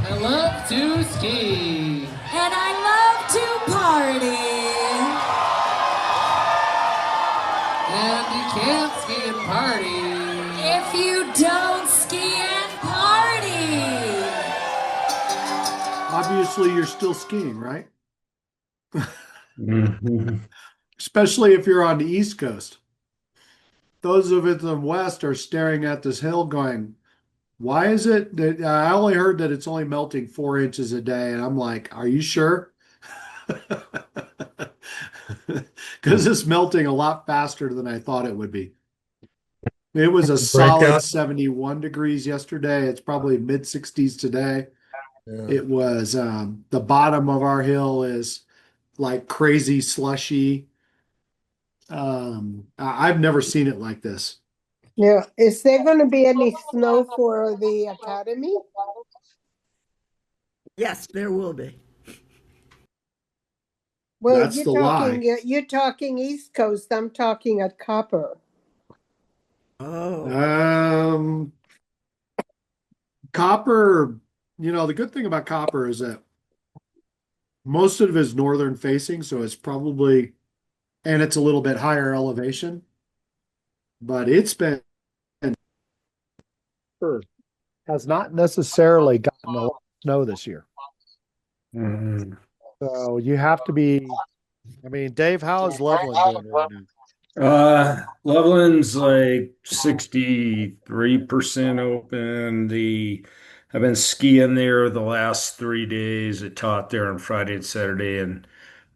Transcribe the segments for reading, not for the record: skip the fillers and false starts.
I love to ski. And I love to party. And you can't ski and party. If you don't ski and party. Obviously, you're still skiing, right? Mhm. Especially if you're on the East Coast. Those of us in the West are staring at this hill going, why is it that I only heard that it's only melting 4 inches a day? And I'm like, are you sure? Because it's melting a lot faster than I thought it would be. It was a solid Breakout. 71 degrees yesterday. It's probably mid 60s today. Yeah. It was the bottom of our hill is like crazy slushy. I've never seen it like this. Yeah, is there going to be any snow for the academy? Yes, there will be. Well, That's the lie. you're talking East Coast. I'm talking at Copper. Oh, Um, Copper, the good thing about Copper is that most of it is northern facing, so it's probably, and it's a little bit higher elevation, but it's been has not necessarily gotten a lot of snow this year. Mhm. So you have to be, I mean, Dave, how is Loveland doing right now? Loveland's like 63% open. I've been skiing there the last 3 days. I taught there on Friday and Saturday, and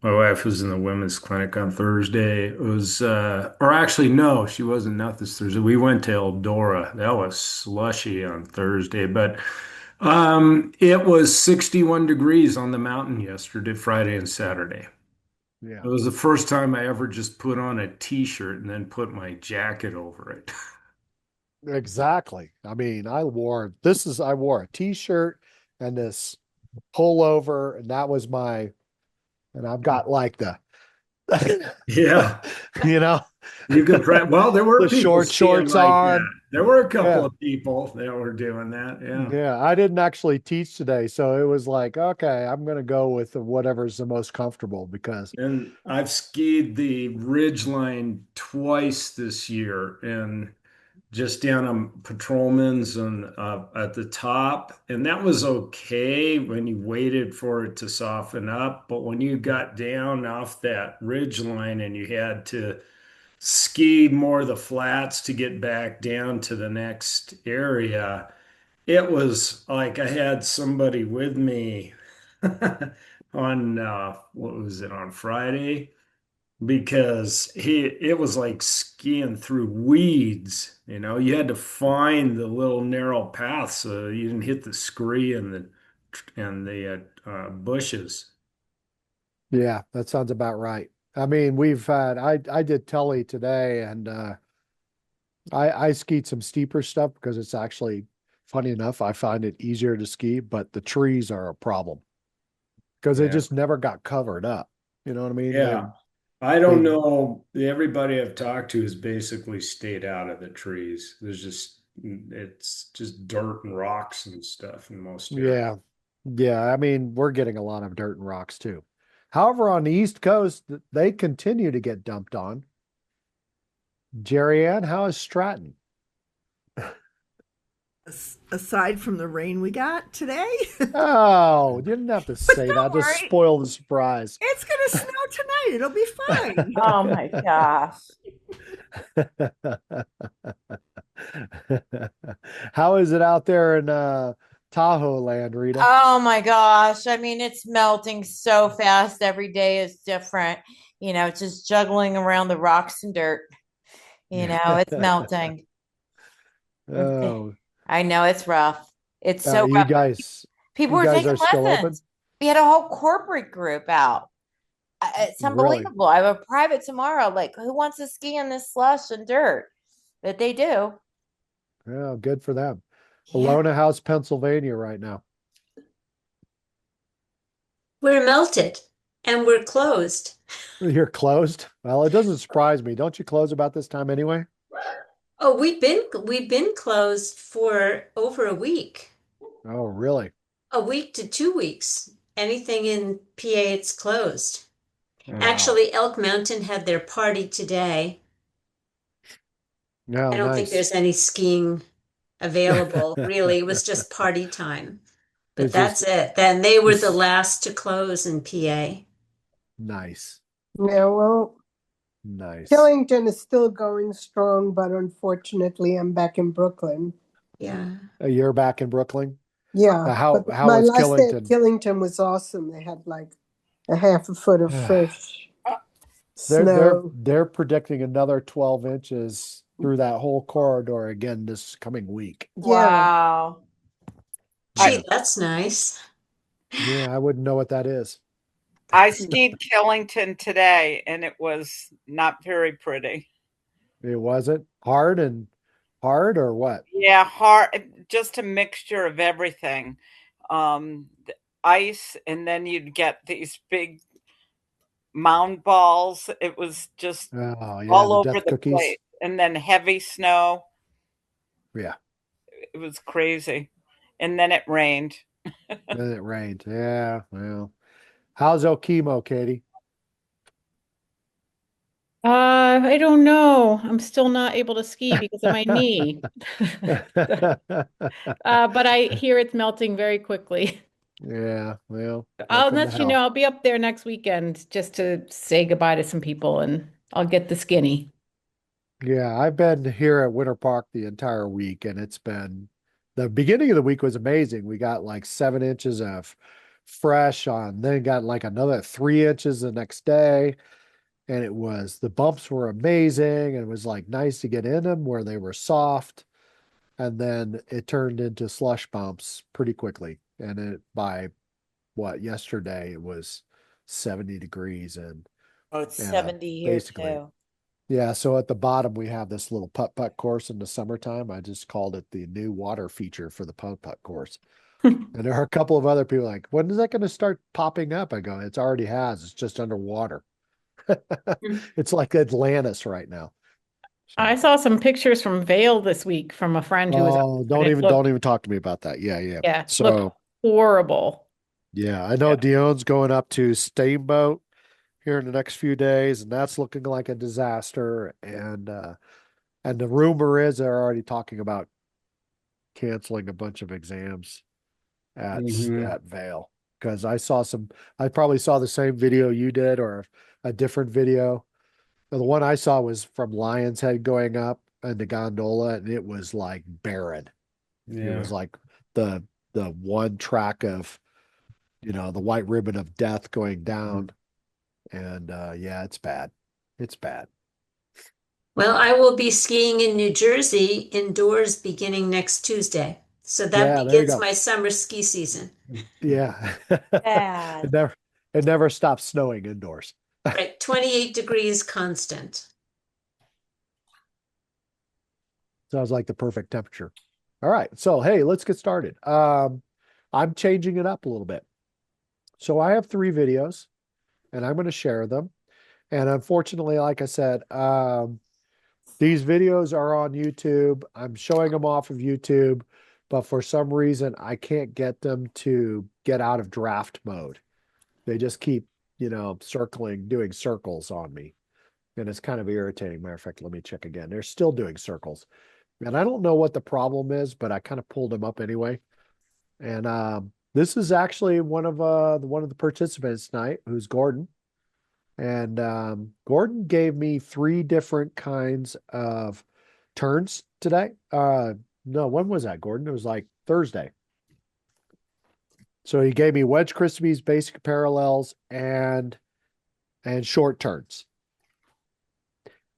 my wife was in the women's clinic on Thursday. It was, or actually, no, she wasn't, not this Thursday. We went to Eldora. That was slushy on Thursday, but it was 61 degrees on the mountain yesterday, Friday and Saturday. Yeah, It was the first time I ever just put on a t-shirt and then put my jacket over it. exactly. I mean, I wore a t-shirt and this pullover, and and I've got like the, Yeah, you know, you could well, there were the people short skiing shorts like that. on. There were a couple Yeah. of people that were doing that. Yeah. Yeah, I didn't actually teach today, so it was like, okay, I'm gonna go with whatever's the most comfortable because And I've skied the ridge line twice this year, and just down on patrolman's and at the top, and that was okay when you waited for it to soften up. But when you got down off that ridge line and you had to ski more of the flats to get back down to the next area, it was like I had somebody with me on what was it, on Friday, because it was like skiing through weeds. You had to find the little narrow path so you didn't hit the scree and the bushes. yeah, that sounds about right. I mean, I did telly today and I skied some steeper stuff because it's actually funny enough, I find it easier to ski, but the trees are a problem because they Yeah. just never got covered up. You know what I mean? Yeah. I They don't know. Everybody I've talked to has basically stayed out of the trees. It's just dirt and rocks and stuff in most areas. Yeah. Yeah, I mean, we're getting a lot of dirt and rocks too. However, on the East Coast, they continue to get dumped on. Jerry Ann, how is Stratton? aside from the rain we got today, Oh, you didn't have to say don't that to worry. spoil the surprise. it's going to snow tonight. It'll be fine. Oh my gosh. How is it out there in Tahoe land, Rita? Oh my gosh. I mean, it's melting so fast. Every day is different. It's just juggling around the rocks and dirt. It's melting. Oh, I know it's rough. It's so you rough. guys, People you were guys taking are still open? lessons. We had a whole corporate group out. It's Really? unbelievable. I have a private tomorrow. Like, who wants to ski in this slush and dirt? But they do. Yeah, good for them. Yeah. Bologna House, Pennsylvania right now. We're melted and we're closed. You're closed? Well, it doesn't surprise me. Don't you close about this time anyway? Oh, we've been closed for over a week. Oh, really? A week to 2 weeks. Anything in PA, it's closed. Wow. Actually, Elk Mountain had their party today. No, I don't think nice. there's any skiing available, really. It was just party time. But It's that's just it. Then they were the it's last to close in PA. nice. Yeah, well, Nice. Killington is still going strong, but unfortunately, I'm back in Brooklyn. Yeah. You're back in Brooklyn? Yeah, How but how my was last day at Killington? Killington was awesome. They had like a half a foot of fresh They're snow. they're predicting another 12 inches through that whole corridor again this coming week. Yeah, Wow. Gee, Yeah, that's nice. yeah, I wouldn't know what that is. I skied Killington today and it was not very pretty. It wasn't hard or what? Yeah, hard, just a mixture of everything. The ice, and then you'd get these big mound balls. It was just Oh yeah, all the over death the cookies. place. And then heavy snow. Yeah, It was crazy. And then it rained. then it rained. Yeah, well, how's Okemo, Katie? I don't know. I'm still not able to ski because of my knee. But I hear it's melting very quickly. Yeah, well, I'll welcome to let you know. hell. I'll be up there next weekend just to say goodbye to some people and I'll get the skinny. Yeah, I've been here at Winter Park the entire week, and it's been the beginning of the week was amazing. We got like 7 inches of fresh on, then got like another 3 inches the next day. And it was the bumps were amazing, and it was like nice to get in them where they were soft. And then it turned into slush bumps pretty quickly. And it by yesterday it was 70 degrees and Oh, it's 70 here basically. too. Yeah, so at the bottom we have this little putt-putt course in the summertime. I just called it the new water feature for the putt-putt course. And there are a couple of other people like, when is that going to start popping up? I go, it's already has. It's just underwater. It's like Atlantis right now. I So, saw some pictures from Vail this week from a friend who was up oh, there, and it don't looked, even talk to me about that. Yeah, yeah. yeah, looked So, horrible. yeah, I know Dion's going up to Steamboat here in the next few days, and that's looking like a disaster. And the rumor is they're already talking about canceling a bunch of exams Mhm. at Vail because I probably saw the same video you did or a different video. The one I saw was from Lion's Head going up and the gondola, and it was like barren. It Yeah. was like the one track of the white ribbon of death going down, and yeah, it's bad. It's bad. Well, I will be skiing in New Jersey indoors beginning next Tuesday. So that Yeah, there you begins go. my summer ski season. Yeah, Bad. it never stops snowing indoors. Right, 28 degrees constant. Sounds like the perfect temperature. All right. So, hey, let's get started. I'm changing it up a little bit. So I have 3 videos and I'm going to share them. And unfortunately, like I said, these videos are on YouTube. I'm showing them off of YouTube, but for some reason, I can't get them to get out of draft mode. They just keep, doing circles on me. And it's kind of irritating. Matter of fact, let me check again. They're still doing circles. And I don't know what the problem is, but I kind of pulled them up anyway. And this is actually one of the participants tonight, who's Gordon. And Gordon gave me 3 different kinds of turns today. No, when was that, Gordon? It was like Thursday. So he gave me wedge Crispies, basic parallels, and short turns.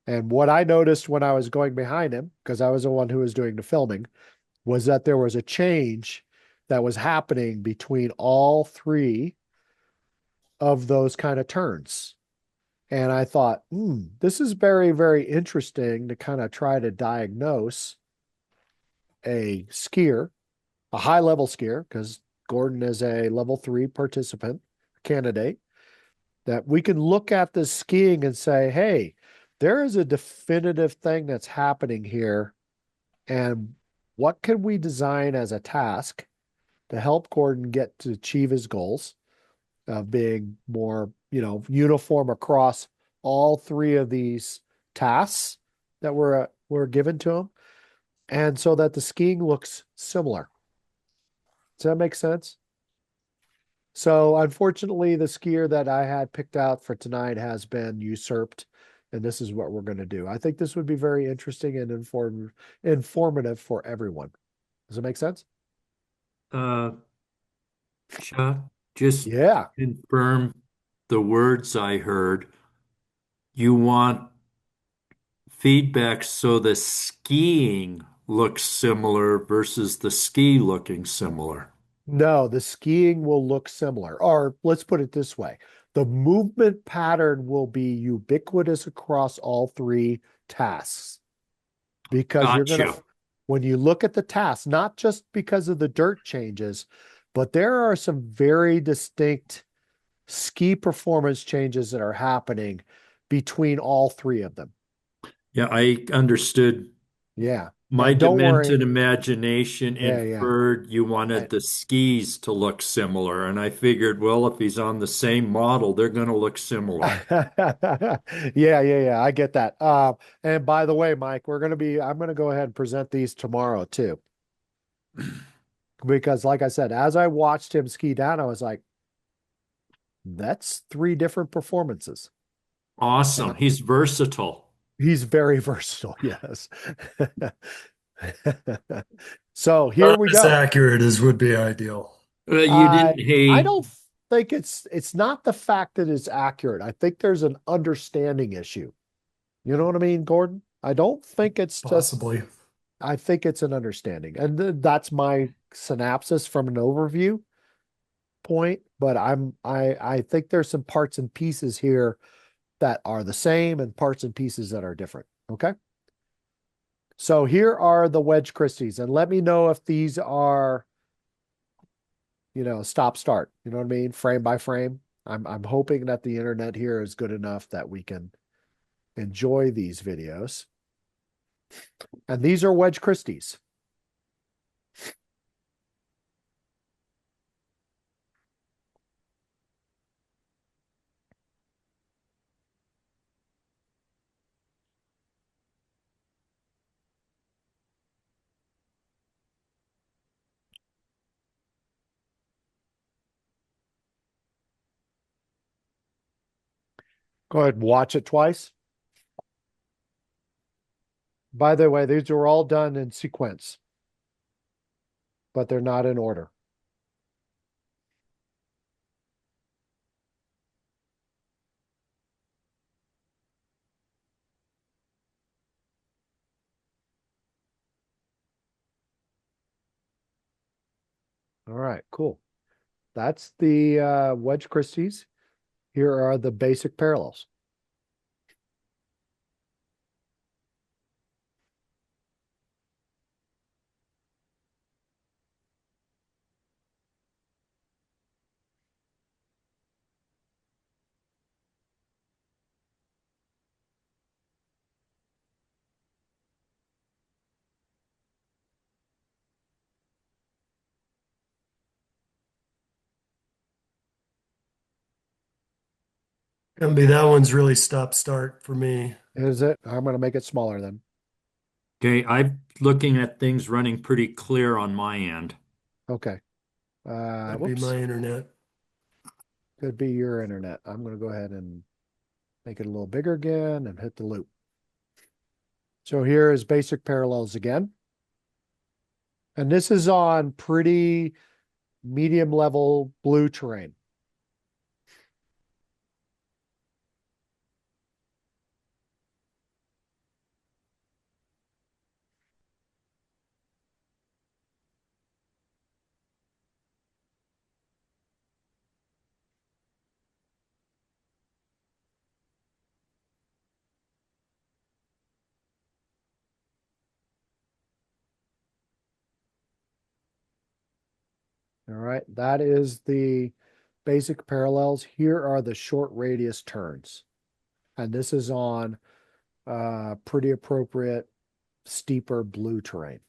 And what I noticed when I was going behind him, because I was the one who was doing the filming, was that there was a change that was happening between all 3 of those kind of turns. And I thought, this is very, very interesting to kind of try to diagnose a skier, a high level skier, because Gordon is a level 3 participant candidate, that we can look at this skiing and say, hey, there is a definitive thing that's happening here. And what can we design as a task to help Gordon get to achieve his goals of being more, uniform across all three of these tasks that were given to him, and so that the skiing looks similar. Does that make sense? So unfortunately, the skier that I had picked out for tonight has been usurped, and this is what we're going to do. I think this would be very interesting and informative for everyone. Does it make sense? Chuck, just Yeah. confirm the words I heard. You want feedback so the skiing looks similar versus the ski looking similar. No, the skiing will look similar. Or let's put it this way. The movement pattern will be ubiquitous across all three tasks. Because you're going to, Gotcha. when you look at the tasks, not just because of the dirt changes, but there are some very distinct ski performance changes that are happening between all three of them. Yeah, I understood. Yeah. My And don't demented worry. imagination Yeah. inferred you wanted the skis to look similar. And I figured, well, if he's on the same model, they're going to look similar. Yeah. I get that. And by the way, Mike, I'm going to go ahead and present these tomorrow too. Because like I said, as I watched him ski down, I was like, that's three different performances. Awesome. He's versatile. He's very versatile. Yes. So here we As go. accurate as would be ideal. You didn't I hate. don't think it's not the fact that it's accurate. I think there's an understanding issue. You know what I mean, Gordon? I don't think it's Possibly. I think it's an understanding. And that's my synopsis from an overview point, but I think there's some parts and pieces here that are the same and parts and pieces that are different. Okay. So here are the wedge Christies, and let me know if these are, stop start. You know what I mean? Frame by frame. I'm hoping that the internet here is good enough that we can enjoy these videos. And these are wedge Christies. Go ahead and watch it twice. By the way, these are all done in sequence, but they're not in order. All right, cool. That's the wedge Christies. Here are the basic parallels. That one's really stop start for me. Is it? I'm going to make it smaller then. Okay, I'm looking at things running pretty clear on my end. Okay. That'd be Whoops. my internet. Could be your internet. I'm going to go ahead and make it a little bigger again and hit the loop. So here is basic parallels again. And this is on pretty medium level blue terrain. All right, that is the basic parallels. Here are the short radius turns. And this is on pretty appropriate, steeper blue terrain.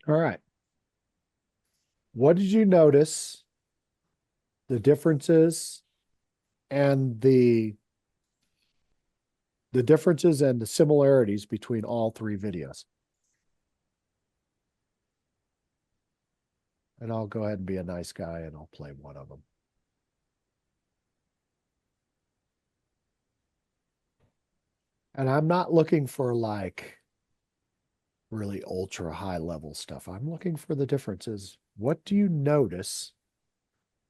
All right. What did you notice the differences and the differences and the similarities between all three videos? And I'll go ahead and be a nice guy and I'll play one of them. And I'm not looking for like really ultra high level stuff. I'm looking for the differences. What do you notice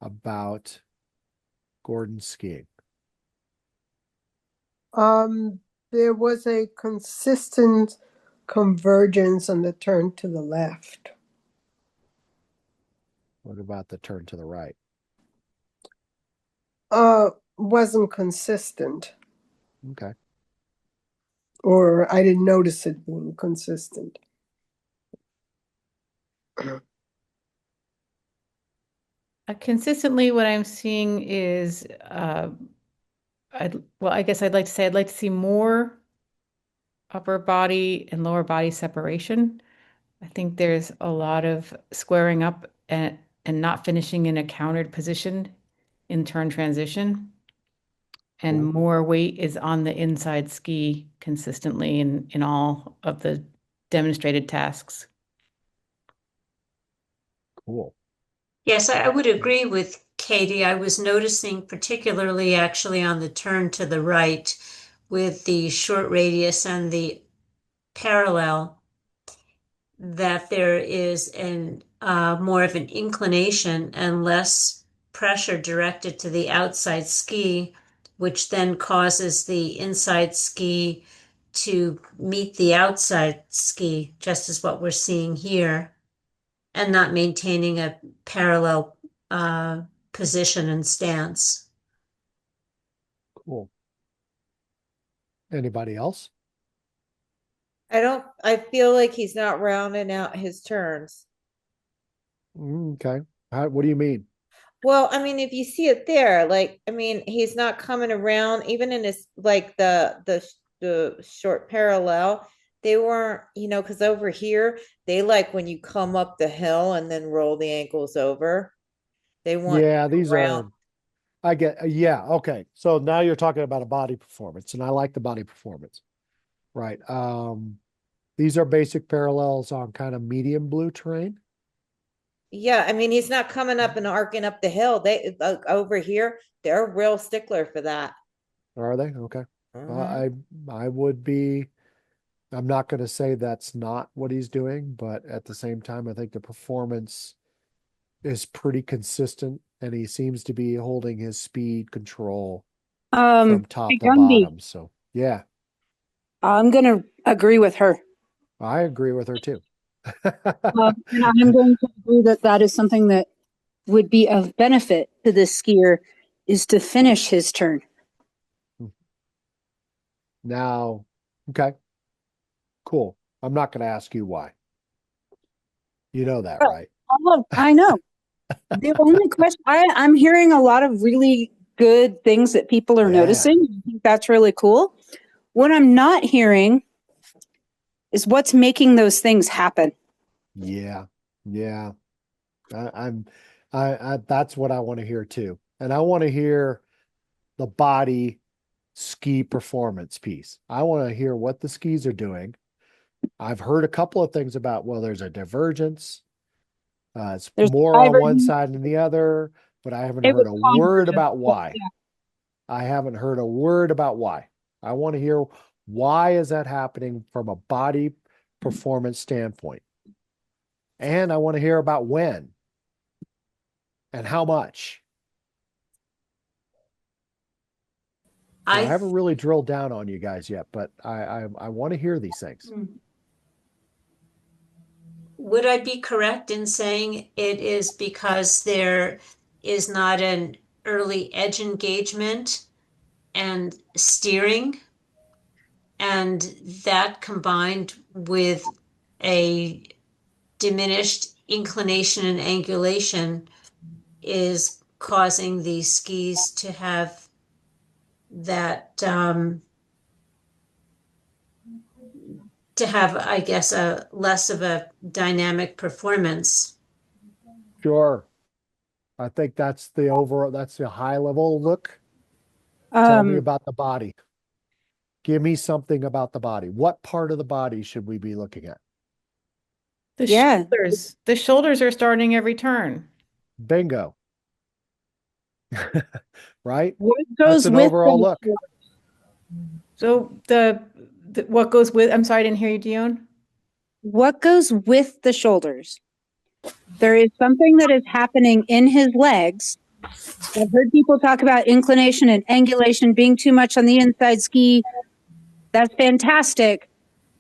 about Gordon skiing? There was a consistent convergence on the turn to the left. What about the turn to the right? Wasn't consistent, Okay. or I didn't notice it being consistent. Consistently, what I'm seeing is, I guess I'd like to say I'd like to see more upper body and lower body separation. I think there's a lot of squaring up and not finishing in a countered position in turn transition. And Cool. more weight is on the inside ski consistently in all of the demonstrated tasks. Cool. Yes, I would agree with Katie. I was noticing particularly actually on the turn to the right with the short radius and the parallel that there is more of an inclination and less pressure directed to the outside ski, which then causes the inside ski to meet the outside ski, just as what we're seeing here, and not maintaining a parallel position and stance. Cool. Anybody else? I feel like he's not rounding out his turns. Okay. What do you mean? Well, I mean, if you see it there, like, I mean, he's not coming around even in his like the short parallel. They weren't, because over here they like when you come up the hill and then roll the ankles over. They want Yeah, these around. yeah, okay. So now you're talking about a body performance, and I like the body performance. Right. These are basic parallels on kind of medium blue terrain. Yeah, I mean, he's not coming up and arcing up the hill. They over here, they're a real stickler for that. Are they? Okay. Mhm. I would be, I'm not going to say that's not what he's doing, but at the same time, I think the performance is pretty consistent and he seems to be holding his speed control from top Hey, to Gumby, bottom. So yeah, I'm going to agree with her. I agree with her too. And I'm going to agree that that is something that would be of benefit to this skier is to finish his turn. Now, okay, cool. I'm not going to ask you why. You know that, right? I know. The only question, I'm hearing a lot of really good things that people are noticing. I think that's really cool. What I'm not hearing is what's making those things happen. Yeah. Yeah. I that's what I want to hear too. And I want to hear the body ski performance piece. I want to hear what the skis are doing. I've heard a couple of things about, well, there's a divergence. It's There's more on one side than the other, but I haven't heard a word about why. Yeah. I haven't heard a word about why. I want to hear why is that happening from a body performance standpoint. And I want to hear about when and how much. So I haven't really drilled down on you guys yet, but I want to hear these things. Would I be correct in saying it is because there is not an early edge engagement and steering, and that combined with a diminished inclination and angulation is causing these skis to have that to have, I guess, a less of a dynamic performance. Sure. I think that's the overall, that's the high level look. Tell me about the body. Give me something about the body. What part of the body should we be looking at? The Yeah. shoulders. The shoulders are starting every turn. Bingo. Right? What That's goes an with overall the, look. So the what goes with, I'm sorry, I didn't hear you, Dion. what goes with the shoulders? There is something that is happening in his legs. I've heard people talk about inclination and angulation being too much on the inside ski. That's fantastic.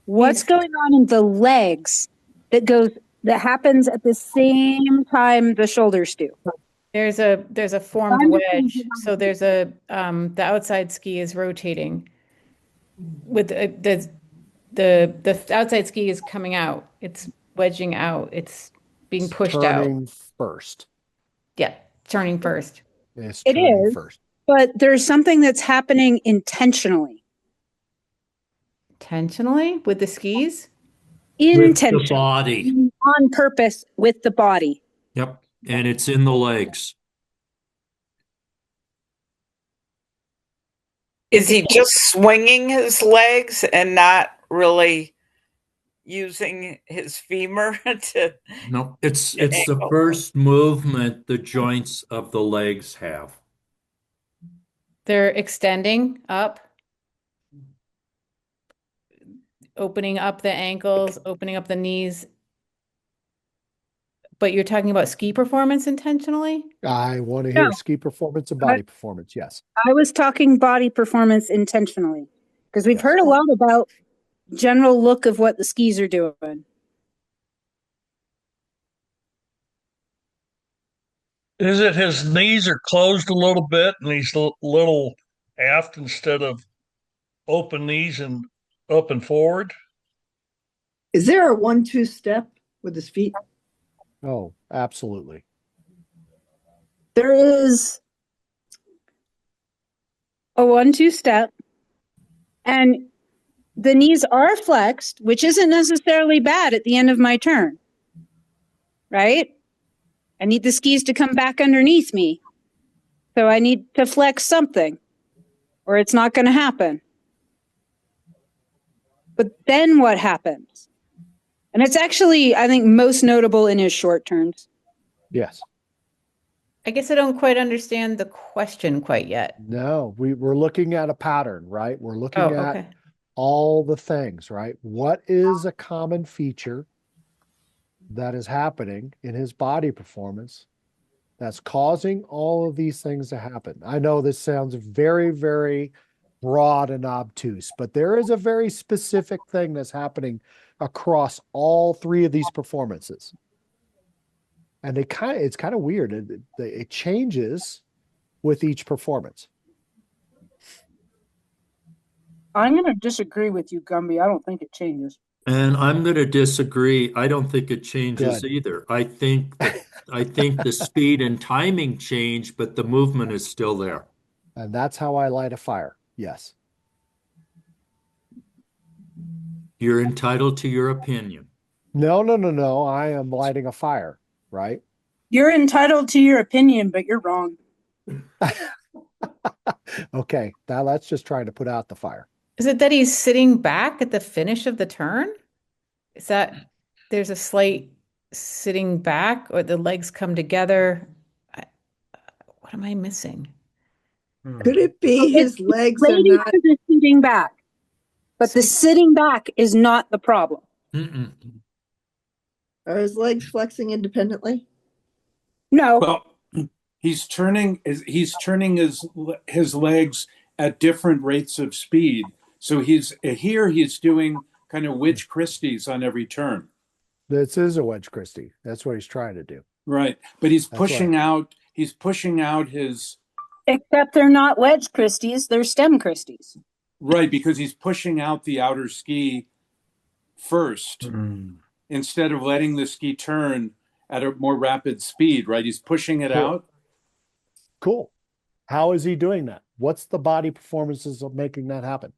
What's going on in the legs that happens at the same time the shoulders do? There's a formed wedge. So there's the outside ski is rotating with the outside ski is coming out. It's wedging out. It's being pushed out. Turning first. Yeah, turning first. It's It turning is, first. but there's something that's happening intentionally. Intentionally with the skis? With the Intentionally. body. On purpose with the body. Yep. And it's in the legs. Is he just swinging his legs and not really using his femur to? No, it's the first movement the joints of the legs have. They're extending up, opening up the ankles, opening up the knees. But you're talking about ski performance intentionally? I want to hear No. ski performance and body performance. Yes. I was talking body performance intentionally because we've Yes. heard a lot about general look of what the skis are doing. Is it his knees are closed a little bit and he's a little aft instead of open knees and up and forward? Is there a 1-2 step with his feet? Oh, absolutely. There is a 1-2 step, and the knees are flexed, which isn't necessarily bad at the end of my turn, right? I need the skis to come back underneath me. So I need to flex something or it's not going to happen. But then what happens? And it's actually, I think, most notable in his short turns. Yes. I guess I don't quite understand the question quite yet. No, we're looking at a pattern, right? We're looking Oh, at okay. all the things, right? What is a common feature that is happening in his body performance that's causing all of these things to happen? I know this sounds very, very broad and obtuse, but there is a very specific thing that's happening across all three of these performances. And it's kind of weird. It changes with each performance. I'm going to disagree with you, Gumby. I don't think it changes. And I'm going to disagree. I don't think it changes Good. either. I think the speed and timing change, but the movement is still there. And that's how I light a fire. Yes. You're entitled to your opinion. No, no, no, no. I am lighting a fire, right? You're entitled to your opinion, but you're wrong. Okay, now let's just try to put out the fire. Is it that he's sitting back at the finish of the turn? Is that there's a slight sitting back or the legs come together? What am I missing? Could it be his legs are Ladies not? are just sitting back, but the sitting back is not the problem. Mm-mm. Are his legs flexing independently? No. Well, he's turning his legs at different rates of speed. So he's doing kind of wedge Christies on every turn. This is a wedge Christie. That's what he's trying to do. Right. But he's That's pushing out his Except they're not wedge Christies, they're stem Christies. right, because he's pushing out the outer ski first instead of letting the ski turn at a more rapid speed, right? He's pushing it out. Cool. How is he doing that? What's the body performances of making that happen?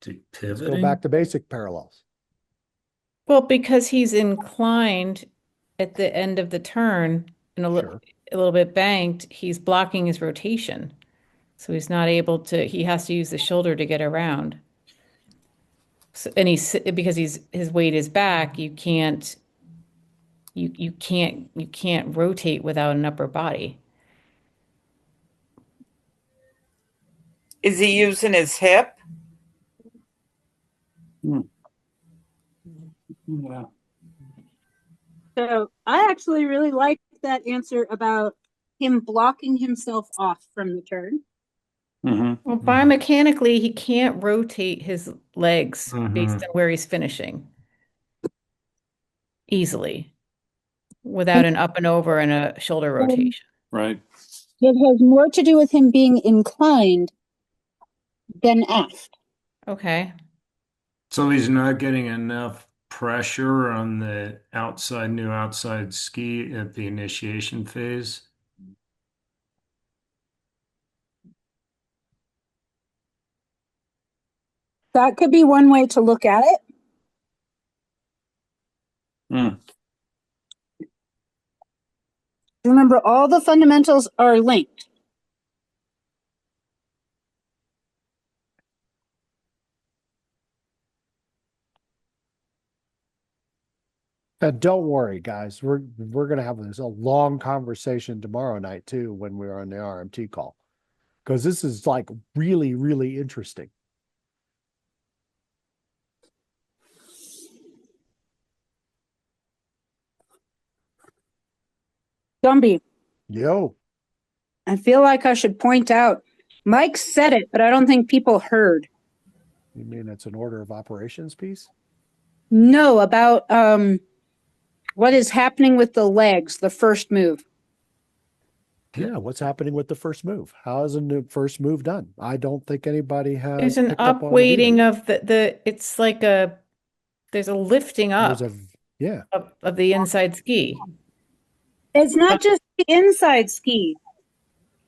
To Let's go back pivoting? to basic parallels. Well, because he's inclined at the end of the turn and Sure. a little bit banked, he's blocking his rotation. So he's not able to, he has to use the shoulder to get around. So, and because his weight is back, you can't rotate without an upper body. Is he using his hip? Yeah. So I actually really like that answer about him blocking himself off from the turn. Well, biomechanically, he can't rotate his legs based Mhm. on where he's finishing easily without an up and over and a shoulder rotation. Right. It has more to do with him being inclined than aft. Okay. So he's not getting enough pressure on the new outside ski at the initiation phase. That could be one way to look at it. Remember, all the fundamentals are linked. Don't worry, guys. We're gonna have a long conversation tomorrow night too when we're on the RMT call, because this is like really, really interesting. Gumby, Yo, I feel like I should point out, Mike said it, but I don't think people heard. you mean it's an order of operations piece? No, about what is happening with the legs, the first move. Yeah, what's happening with the first move? How is the first move done? I don't think anybody There's has an picked up on it either. upweighting of it's like there's a lifting up Yeah. of the inside ski. It's not just the inside ski.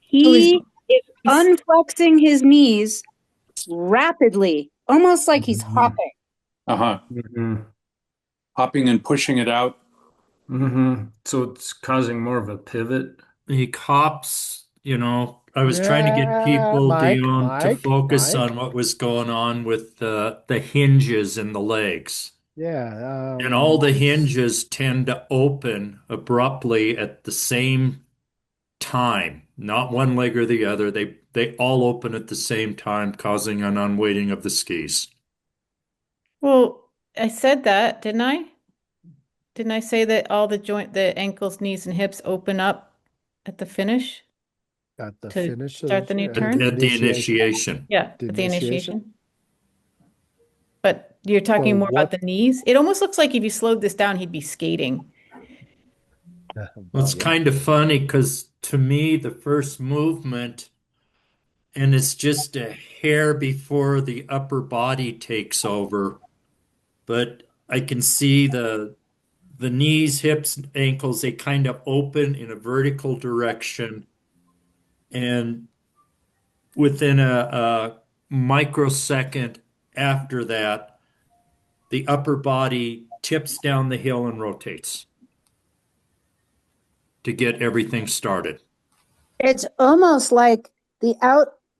He is unflexing his knees rapidly, almost like he's hopping. Hopping and pushing it out. So it's causing more of a pivot. He hops, I was trying to get people, Dion, to focus on what was going on with the hinges in the legs. Yeah. And all the hinges tend to open abruptly at the same time, not one leg or the other. They all open at the same time, causing an unweighting of the skis. Well, I said that, didn't I? Didn't I say that all the ankles, knees, and hips open up at the finish? At the To finish start the new turn? At the initiation. Yeah, The at the initiation? initiation. But you're talking For more about what? the knees? It almost looks like if you slowed this down, he'd be skating. Well, it's kind of funny because to me, the first movement, and it's just a hair before the upper body takes over, but I can see the knees, hips, ankles, they kind of open in a vertical direction. And within a microsecond after that, the upper body tips down the hill and rotates to get everything started. It's almost like the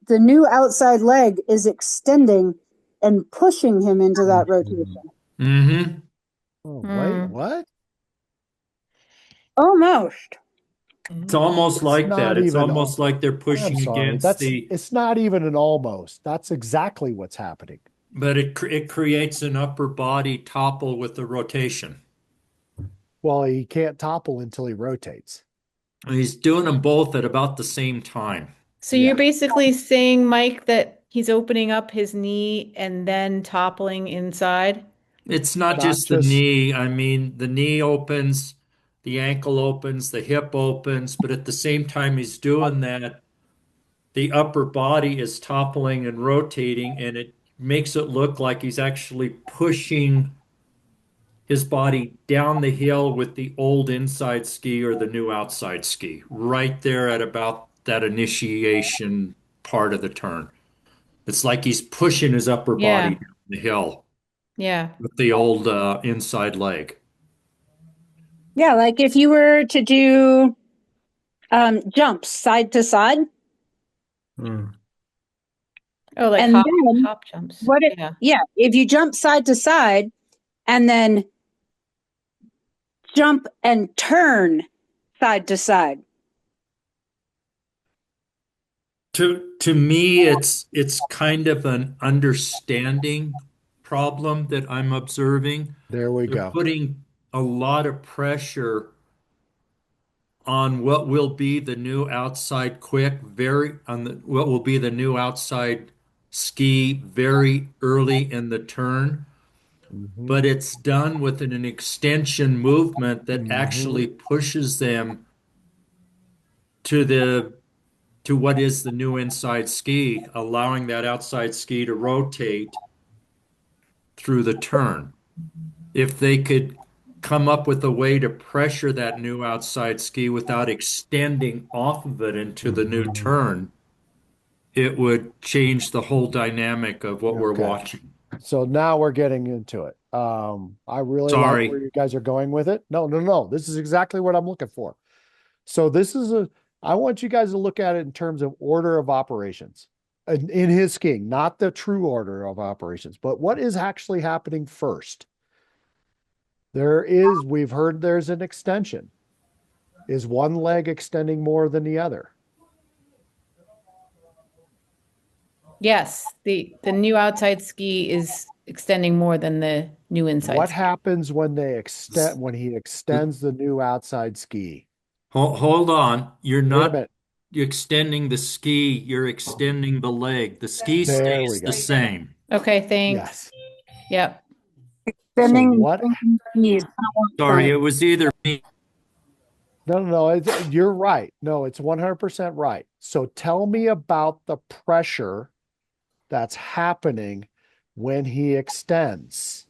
new outside leg is extending and pushing him into that rotation. Mm-hmm. Oh, wait, what? Almost. It's almost like not that. It's even almost like they're I'm pushing sorry. against the, It's not even an almost. That's exactly what's happening. but it creates an upper body topple with the rotation. Well, he can't topple until he rotates. He's doing them both at about the same time. So you're basically saying, Mike, that he's opening up his knee and then toppling inside? It's not just the knee. I mean, the knee opens, the ankle opens, the hip opens, but at the same time he's doing that, the upper body is toppling and rotating, and it makes it look like he's actually pushing his body down the hill with the old inside ski or the new outside ski, right there at about that initiation part of the turn. It's like he's pushing his upper body Yeah. down the hill Yeah. with the old inside leg. Yeah, like if you were to do jumps side to side, Hmm. Oh, like and then hop jumps. what it, Yeah. yeah, if you jump side to side and then jump and turn side to side. To me, it's kind of an understanding problem that I'm observing. There we They're go. putting a lot of pressure on what will be the new outside quick, very on the what will be the new outside ski very early in the turn, Hmm. but it's done with an extension movement that Hmm. actually pushes them to the to what is the new inside ski, allowing that outside ski to rotate through the turn. If they could come up with a way to pressure that new outside ski without extending off of it into the new Hmm. turn, it would change the whole dynamic of what we're Okay. watching. So now we're getting into it. I really like where Sorry. you guys are going with it. No, no, no. This is exactly what I'm looking for. So I want you guys to look at it in terms of order of operations in his skiing, not the true order of operations, but what is actually happening first. We've heard there's an extension. Is one leg extending more than the other? Yes, the new outside ski is extending more than the new inside What ski. happens when when he extends the new outside ski? Hold on. You're Wait a not minute. extending the ski, you're extending the leg. The ski There we stays the go. same. Okay, thanks. Yes. Yep. So Bending what? knees. Sorry, it was either me. No, no, no. You're right. No, it's 100% right. So tell me about the pressure that's happening when he extends.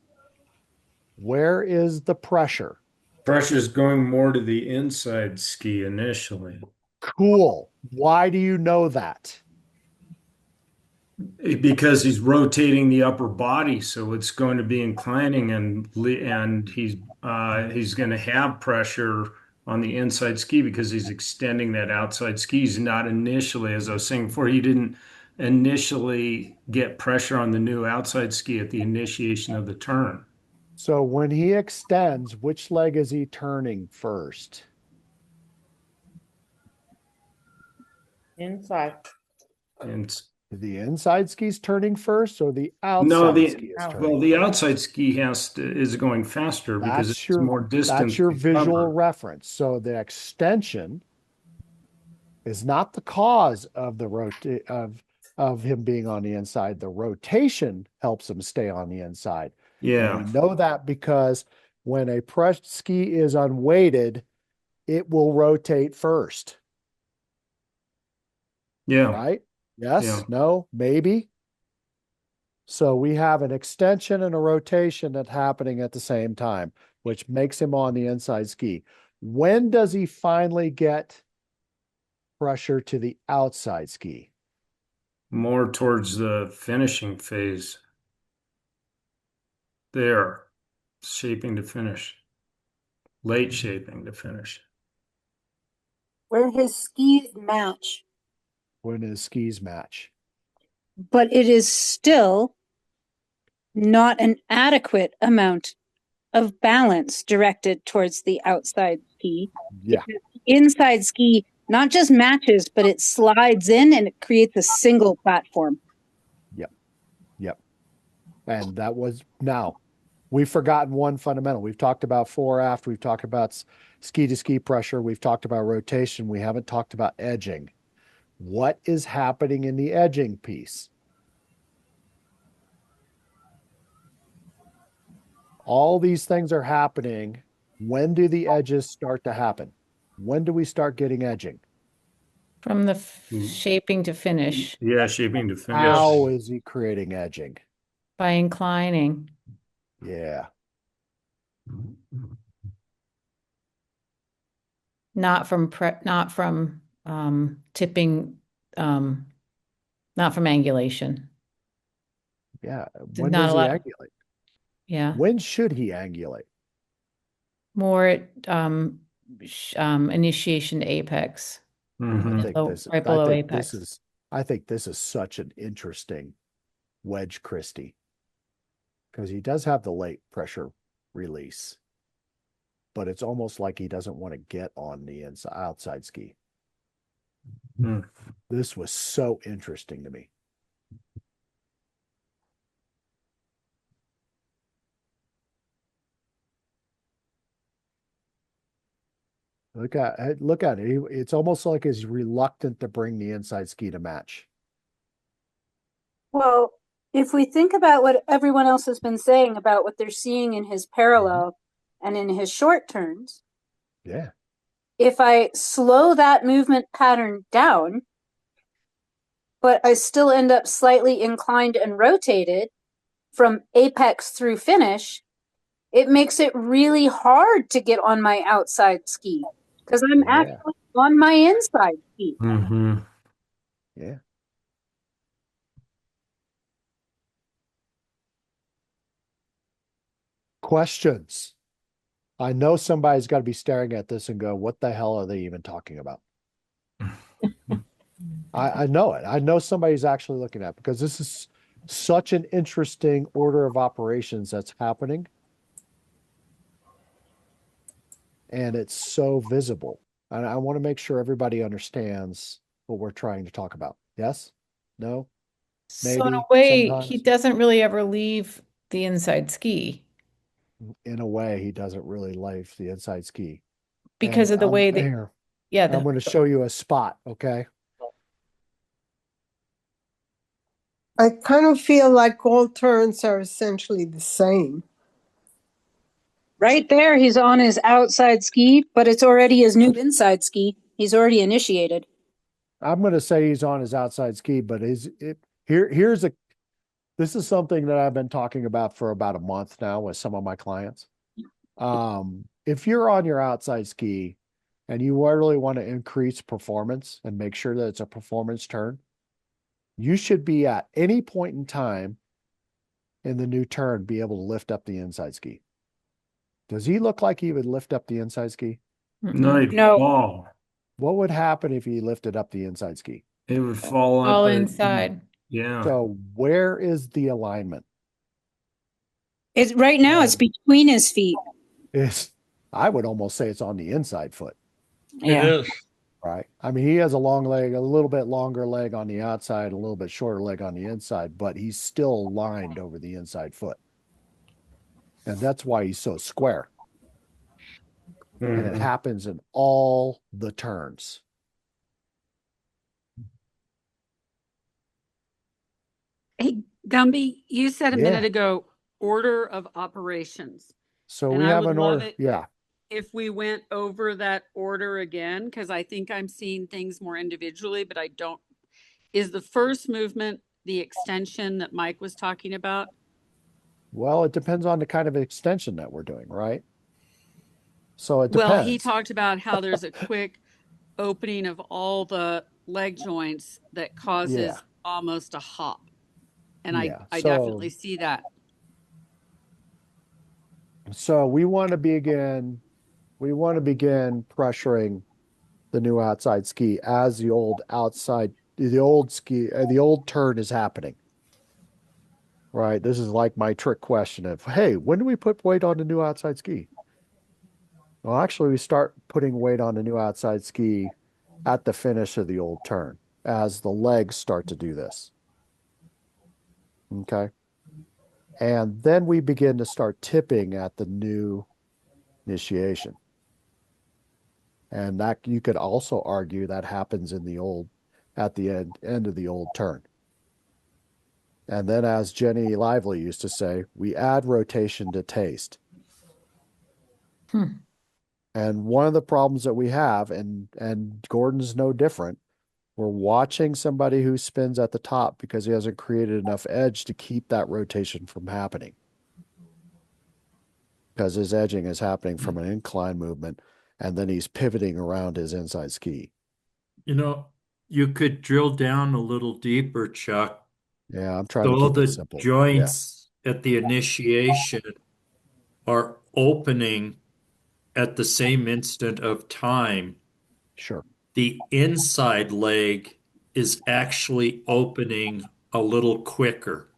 Where is the pressure? Pressure's going more to the inside ski initially Cool. Why do you know that? because he's rotating the upper body, so it's going to be inclining, and he's going to have pressure on the inside ski because he's extending that outside ski. He's not initially, as I was saying before, he didn't initially get pressure on the new outside ski at the initiation of the turn. So when he extends, which leg is he turning first? Inside. And The inside ski's turning first or the no, outside ski is turning the first? outside ski is going faster because That's it's your more that's distance your to visual cover. reference. So the extension is not the cause of the of him being on the inside. The rotation helps him stay on the inside. And we Yeah, know that because when a pressed ski is unweighted, it will rotate first, yeah, right? yeah. Yes, no, maybe. So we have an extension and a rotation that's happening at the same time, which makes him on the inside ski. When does he finally get pressure to the outside ski? More towards the finishing phase. There, shaping to finish, late shaping to finish. Where his skis match, When his skis match? but it is still not an adequate amount of balance directed towards the outside ski. Yeah, Because the inside ski not just matches, but it slides in and it creates a single platform. yep, yep. And that was now we've forgotten one fundamental. We've talked about fore aft, we've talked about ski to ski pressure, we've talked about rotation, we haven't talked about edging. What is happening in the edging piece? All these things are happening. When do the edges start to happen? When do we start getting edging? From the Mm. shaping to finish Yeah, shaping to finish. How is he creating edging? by inclining. Yeah. Not from not from tipping, not from angulation. Yeah. There's When not does a he lot. angulate? Yeah. When should he angulate? More initiation to apex. Mhm. Right below apex. I think this is such an interesting wedge Christie because he does have the late pressure release, but it's almost like he doesn't want to get on the outside ski. Mm. This was so interesting to me. Look at it. It's almost like he's reluctant to bring the inside ski to match. Well, if we think about what everyone else has been saying about what they're seeing in his parallel and in his short turns, Yeah. if I slow that movement pattern down, but I still end up slightly inclined and rotated from apex through finish, it makes it really hard to get on my outside ski because I'm actually on my inside ski. Mm-hmm. Yeah. Questions. I know somebody's got to be staring at this and go, what the hell are they even talking about? I know it. I know somebody's actually looking at it because this is such an interesting order of operations that's happening. And it's so visible. And I want to make sure everybody understands what we're trying to talk about. Yes? No? Maybe? So in a way, sometimes? he doesn't really ever leave the inside ski. In a way, he doesn't really leave the inside ski. Because of the way that, here, yeah. I'm going to show you a spot, okay? I kind of feel like all turns are essentially the same. Right there, he's on his outside ski, but it's already his new inside ski. He's already initiated. I'm going to say he's on his outside ski, but here's this is something that I've been talking about for about a month now with some of my clients. If you're on your outside ski and you really want to increase performance and make sure that it's a performance turn, you should be at any point in time in the new turn be able to lift up the inside ski. Does he look like he would lift up the inside ski? No. Fall. What would happen if he lifted up the inside ski? It would fall up. All inside. Yeah. So where is the alignment? It's right now. It's between his feet. I would almost say it's on the inside foot. It is. Right. I mean, he has a long leg, a little bit longer leg on the outside, a little bit shorter leg on the inside, but he's still aligned over the inside foot. And that's why he's so square. And it happens in all the turns. Hey, Gumby, you said a minute ago, order of operations. So we have an order. Yeah. If we went over that order again, because I think I'm seeing things more individually, but I don't. Is the first movement the extension that Mike was talking about? Well, it depends on the kind of extension that we're doing, right? So it depends. Well, he talked about how there's a quick opening of all the leg joints that causes almost a hop. And I definitely see that. So we want to begin pressuring the new outside ski as the old turn is happening. Right. This is like my trick question of, hey, when do we put weight on the new outside ski? Well, actually, we start putting weight on the new outside ski at the finish of the old turn as the legs start to do this. Okay. And then we begin to start tipping at the new initiation. And that you could also argue that happens at the end of the old turn. And then, as Jenny Lively used to say, we add rotation to taste. And one of the problems that we have, and Gordon's no different, we're watching somebody who spins at the top because he hasn't created enough edge to keep that rotation from happening. Because his edging is happening from an incline movement, and then he's pivoting around his inside ski. You know, you could drill down a little deeper, Chuck, Yeah, I'm trying to So keep it the simple. Yeah, joints at the initiation are opening at the same instant of time. sure, The inside leg is actually opening a little quicker,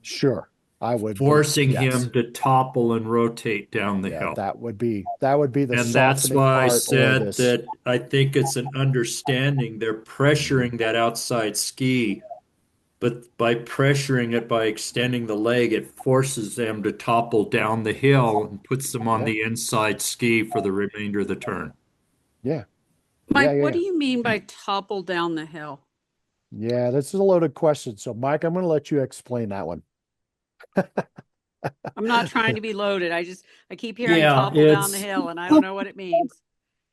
sure. I would, forcing yes. him to topple and rotate down the Yeah, hill. that would be the And that's softening why I part or said this. that I think it's an understanding. They're pressuring that outside ski, but by pressuring it, by extending the leg, it forces them to topple down the hill and puts them on Yeah, the inside ski for the remainder of the turn. yeah, Mike, yeah. what do you mean by topple down the hill? Yeah, this is a loaded question. So, Mike, I'm going to let you explain that one. I'm not trying to be loaded. I keep hearing Yeah, topple down the it's hill and I don't know what it means.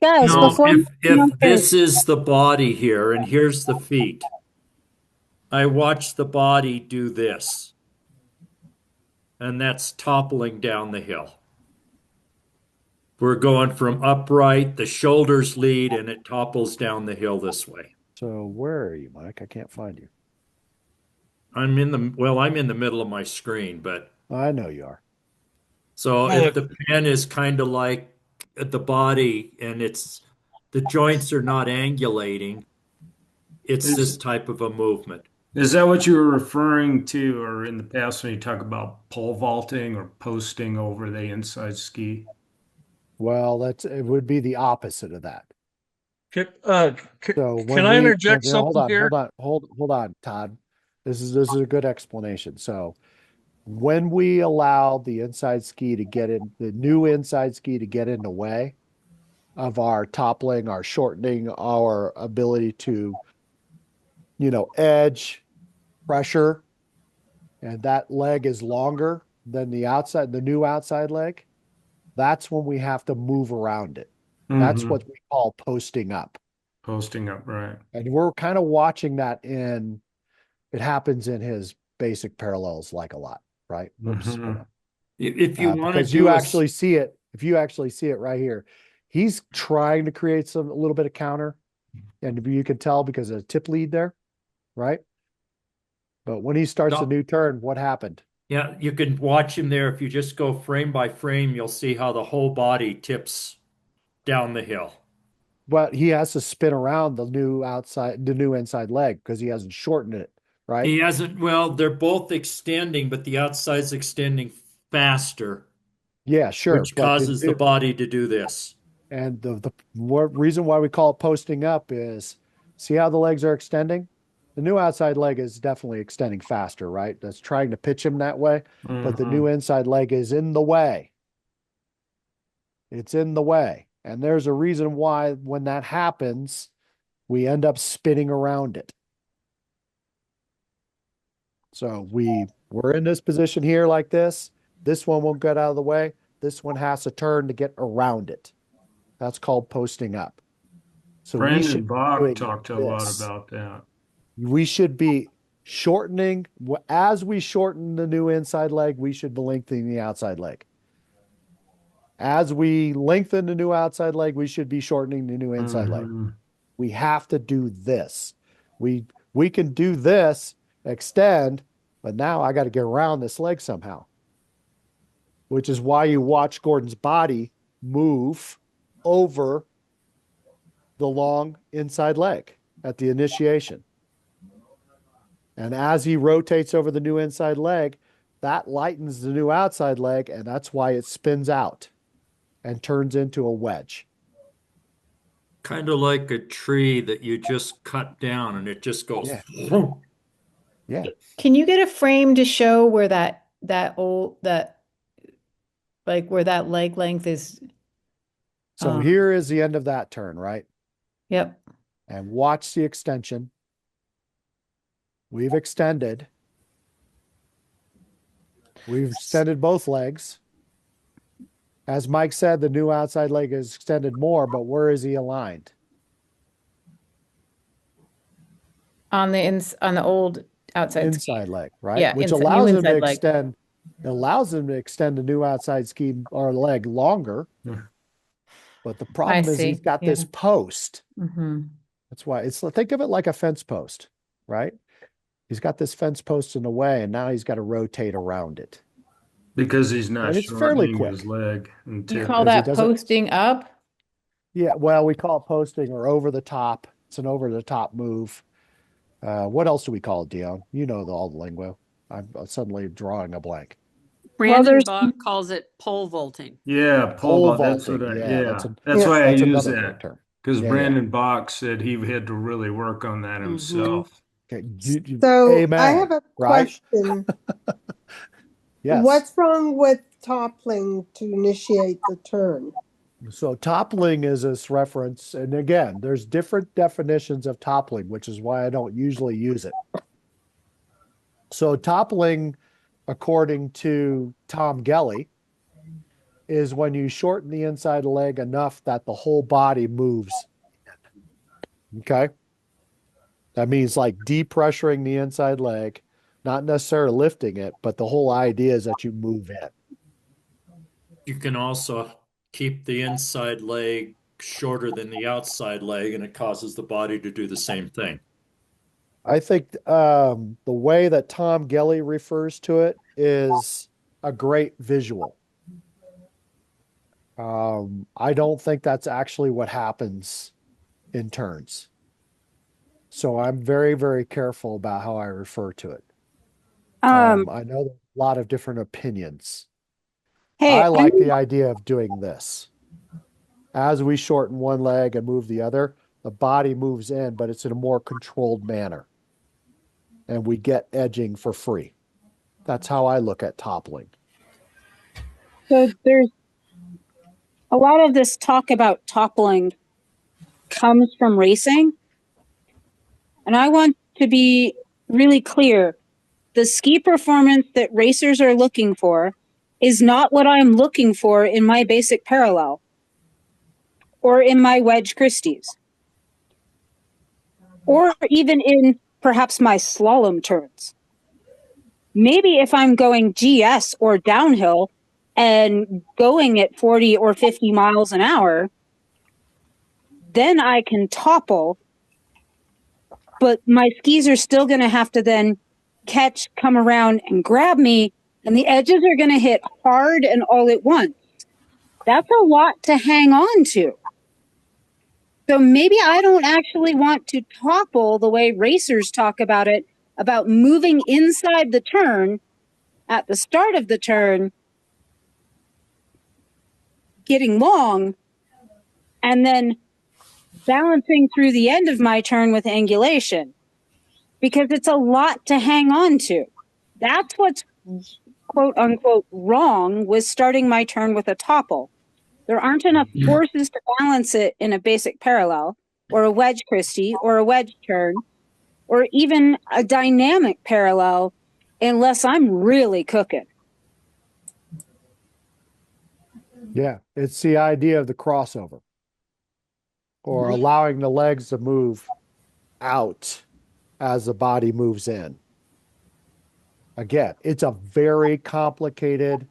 Guys, no, before if this is the body here and here's the feet, I watch the body do this, and that's toppling down the hill. We're going from upright, the shoulders lead, and it topples down the hill this way. So, where are you, Mike? I can't find you. I'm in the middle of my screen, but I know you are. so Well, if the pen is kind of like the body and the joints are not angulating, it's this Is type of a movement. is that what you were referring to, or in the past when you talk about pole vaulting or posting over the inside ski? Well, it would be the opposite of that. So can when I we interject hold something on, here? hold on, Todd. This is a good explanation. So when we allow the inside ski to get in, the new inside ski to get in the way of our toppling, our shortening, our ability to, edge, pressure, and that leg is longer than the new outside leg, that's when we have to move around it. That's Mm-hmm. what we call posting up. Posting up, right. And we're kind of watching that it happens in his basic parallels like a lot, right? Oops, hold Mm-hmm. on. If you want to Because you do actually see it, if you actually see it right here, he's trying to create a little bit of counter. And you can tell because of the tip lead there, right? But when he starts a new turn, what happened? yeah, you can watch him there. If you just go frame by frame, you'll see how the whole body tips down the hill. But he has to spin around the new inside leg because he hasn't shortened it, right? He hasn't, well, they're both extending, but the outside's extending faster, Yeah, sure. which But causes the body to do this. and the reason why we call it posting up is see how the legs are extending? The new outside leg is definitely extending faster, right? That's trying to pitch him that way, but the Mm-hmm. new inside leg is in the way. It's in the way. And there's a reason why when that happens, we end up spinning around it. So we're in this position here like this. This one won't get out of the way. This one has to turn to get around it. That's called posting up. So we Brandon should be Bach doing talked a lot this. about that. We should be shortening as we shorten the new inside leg, we should be lengthening the outside leg. As we lengthen the new outside leg, we should be shortening the new inside leg. Mm-hmm. We have to do this. We can do this, extend, but now I got to get around this leg somehow. Which is why you watch Gordon's body move over the long inside leg at the initiation. And as he rotates over the new inside leg, that lightens the new outside leg, and that's why it spins out and turns into a wedge. Kind of like a tree that you just cut down and it just goes. Yeah. Yeah. Can you get a frame to show where where that leg length is? So here is the end of that turn, right? Yep. And watch the extension. We've extended. We've extended both legs. As Mike said, the new outside leg is extended more, but where is he aligned? On the old outside inside leg, right? Yeah, Which new allows him to inside leg. extend. It allows him to extend the new outside ski or leg longer. But the problem is he's see. got this post. Mm-hmm. That's why think of it like a fence post, right? He's got this fence post in the way, and now he's got to rotate around it. Because he's not And it's fairly shortening quick. his leg. And You call Because he that doesn't. posting up? Yeah, well, we call it posting or over the top. It's an over the top move. What else do we call it, Dion? You know all the lingo. I'm suddenly drawing a blank. Brandon Bach calls it pole vaulting. Yeah, pole vault. That's what vaulting. I, Yeah, yeah. That's why I that's use another great that. term. Because Yeah, Brandon Bach said he had to really work on that himself. Okay. So I Amen. have a Right? question. Yes. What's wrong with toppling to initiate the turn? So toppling is this reference, and again, there's different definitions of toppling, which is why I don't usually use it. So toppling, according to Tom Gelly, is when you shorten the inside leg enough that the whole body moves. Okay. That means like depressuring the inside leg, not necessarily lifting it, but the whole idea is that you move in. You can also keep the inside leg shorter than the outside leg, and it causes the body to do the same thing. I think the way that Tom Gelly refers to it is a great visual. I don't think that's actually what happens in turns. So I'm very, very careful about how I refer to it. I know there's a lot of different opinions. Hey, I like the idea of doing this. As we shorten one leg and move the other, the body moves in, but it's in a more controlled manner. And we get edging for free. That's how I look at toppling. So there's a lot of this talk about toppling comes from racing. And I want to be really clear. The ski performance that racers are looking for is not what I'm looking for in my basic parallel or in my wedge Christies or even in perhaps my slalom turns. Maybe if I'm going GS or downhill and going at 40 or 50 miles an hour, then I can topple, but my skis are still going to have to then catch, come around and grab me, and the edges are going to hit hard and all at once. That's a lot to hang on to. So maybe I don't actually want to topple the way racers talk about it, about moving inside the turn at the start of the turn, getting long, and then balancing through the end of my turn with angulation, because it's a lot to hang on to. That's what's quote unquote wrong with starting my turn with a topple. There aren't enough forces to balance it in a basic parallel or a wedge Christie or a wedge turn or even a dynamic parallel unless I'm really cooking. Yeah, it's the idea of the crossover or allowing the legs to move out as the body moves in. Again, it's a very complicated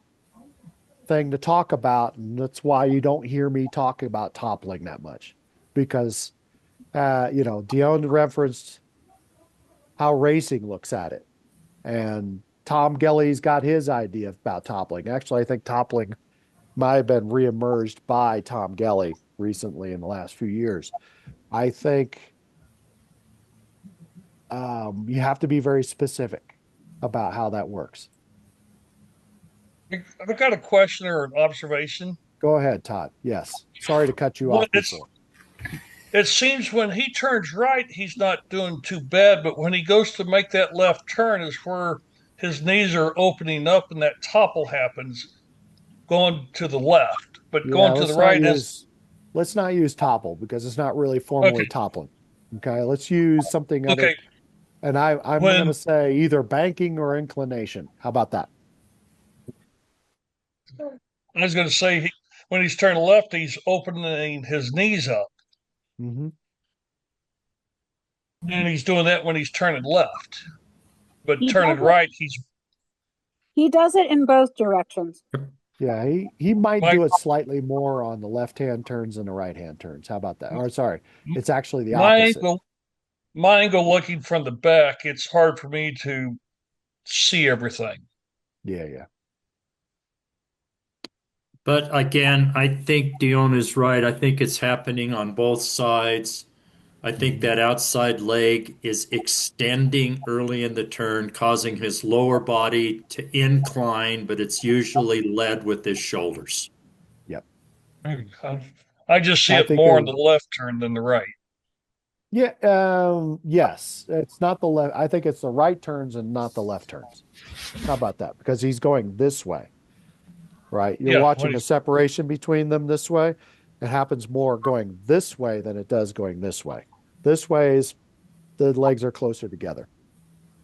thing to talk about, and that's why you don't hear me talking about toppling that much, because Dion referenced how racing looks at it, and Tom Gelly's got his idea about toppling. Actually, I think toppling might have been reemerged by Tom Gelly recently in the last few years. I think you have to be very specific about how that works. I've got a question or an observation. Go ahead, Todd. Yes. Sorry to cut you off before. It seems when he turns right, he's not doing too bad, but when he goes to make that left turn is where his knees are opening up and that topple happens going to the left. But going to the right let's not use topple because it's not really formally toppling. Okay. Let's use something other. Okay. And I'm going to say either banking or inclination. How about that? I was going to say when he's turning left, he's opening his knees up. Mm-hmm. And he's doing that when he's turning left. But turning right, he does it in both directions. Yeah, he might do it slightly more on the left-hand turns than the right-hand turns. How about that? Or sorry, it's actually the opposite. my angle looking from the back, it's hard for me to see everything. Yeah. But again, I think Dion is right. I think it's happening on both sides. I think that outside leg is extending early in the turn, causing his lower body to incline, but it's usually led with his shoulders. Yep. I just see I it think more on the left turn than the right. Yeah, yes. It's not the left. I think it's the right turns and not the left turns. How about that? Because he's going this way, right? You're Yeah, watching a separation between them this way. It happens more going this way than it does going this way. This way is the legs are closer together.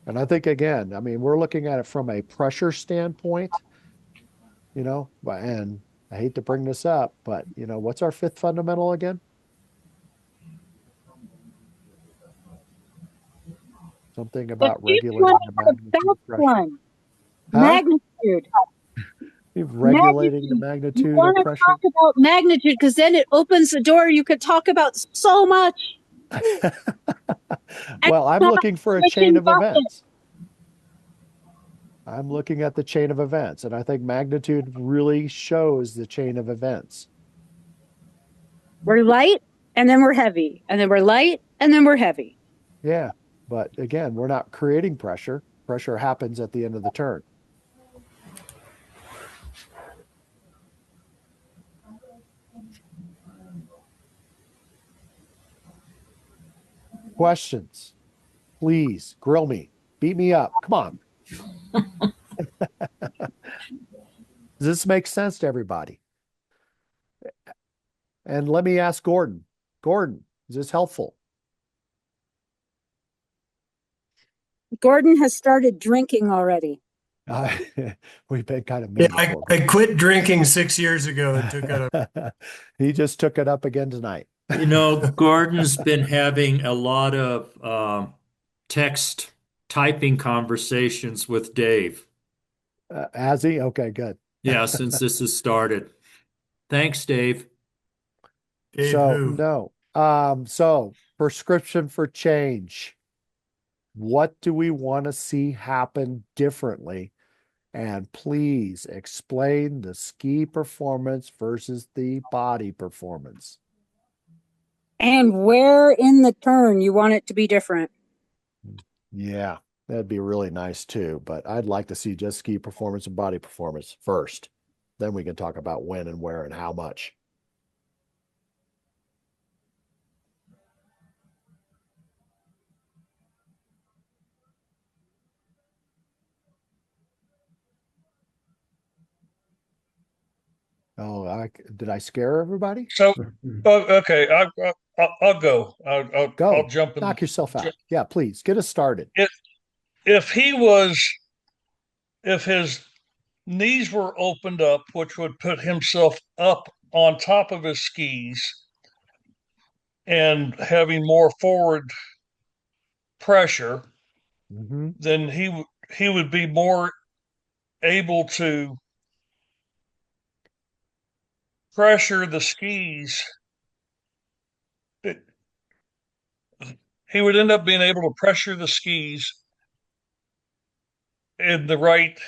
And I think again, I mean, we're looking at it from a pressure standpoint, and I hate to bring this up, but what's our fifth fundamental again? Something about regulating the magnitude of pressure. One. Huh? Magnitude. Regulating the magnitude You want of to pressure. talk about magnitude because then it opens the door. You could talk about so much. Well, I'm looking for a chain of events. I'm looking at the chain of events, and I think magnitude really shows the chain of events. We're light, and then we're heavy, and then we're light, and then we're heavy. Yeah, but again, we're not creating pressure. Pressure happens at the end of the turn. Questions? Please grill me. Beat me up. Come on. Does this make sense to everybody? And let me ask Gordon. Gordon, is this helpful? Gordon has started drinking already. We've been kind of mean. Yeah, I quit drinking 6 years ago and took it up. He just took it up again tonight. Gordon's been having a lot of text typing conversations with Dave. Has he? Okay, good. Yeah, since this has started. Thanks, Dave. Dave so who? no. So prescription for change. What do we want to see happen differently? And please explain the ski performance versus the body performance. And where in the turn you want it to be different. Yeah, that'd be really nice too. But I'd like to see just ski performance and body performance first. Then we can talk about when and where and how much. Oh, did I scare everybody? So, okay, I'll go. I'll jump in. Knock yourself out. Yeah, please get us started. If his knees were opened up, which would put himself up on top of his skis and having more forward pressure, then he would be more able to pressure the skis. He would end up being able to pressure the skis in the right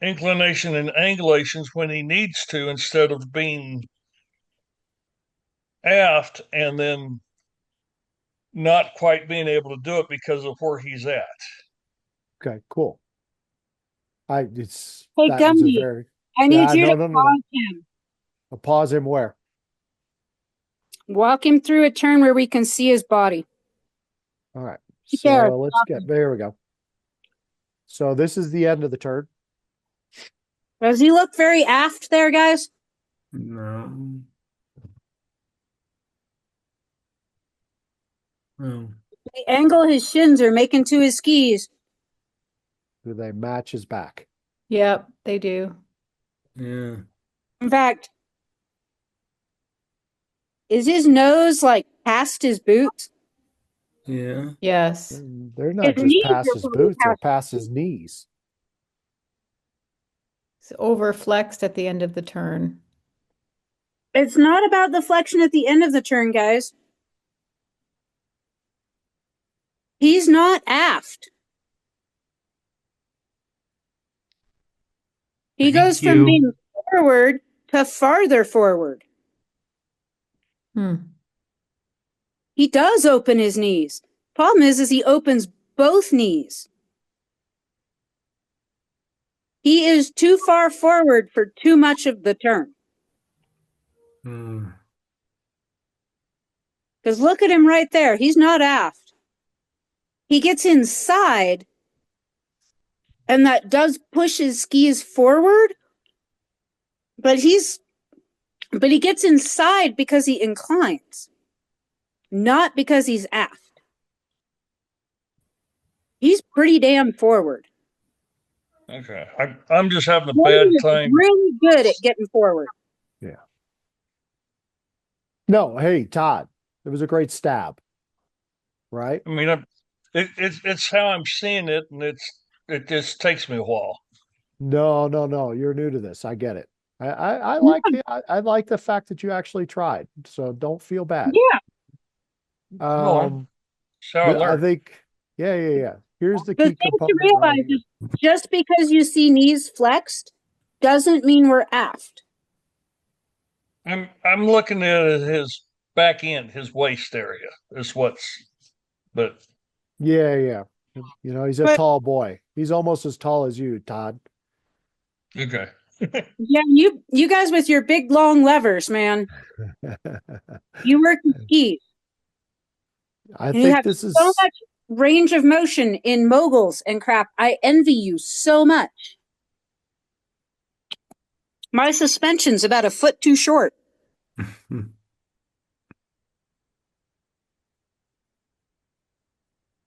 inclination and angulations when he needs to, instead of being aft and then not quite being able to do it because of where he's at. Okay, cool. Hey, Gumby, I need you to pause him. Pause him where? Walk him through a turn where we can see his body. All right. So there we go. So this is the end of the turn. Does he look very aft there, guys? No. The angle his shins are making to his skis. Do they match his back? Yep, they do. Yeah. In fact, is his nose like past his boots? Yeah. Yes. They're not just past his boots, they're past his knees. It's over flexed at the end of the turn. It's not about the flexion at the end of the turn, guys. He's not aft. He goes Thank from you. being forward to farther forward. He does open his knees. Problem is he opens both knees. He is too far forward for too much of the turn. Because look at him right there. He's not aft. He gets inside, and that does push his skis forward, but he gets inside because he inclines, not because he's aft. He's pretty damn forward. Okay. I'm just having a Gordon bad is time. really good at getting forward. Yeah. No, hey, Todd, it was a great stab, right? I mean, it's how I'm seeing it, and it just takes me a while. No, you're new to this. I get it. I like I like the fact that you actually tried. So don't feel bad. Yeah. Um, That's how I I learn. think, yeah. Here's the The key thing to component right realize here. is just because you see knees flexed doesn't mean we're aft. I'm looking at his back end, his waist area is but Yeah. You know, he's a But tall boy. He's almost as tall as you, Todd. okay. yeah, you guys with your big long levers, man. You work with skis. I And you think have this so is much range of motion in moguls and crap. I envy you so much. My suspension's about a foot too short.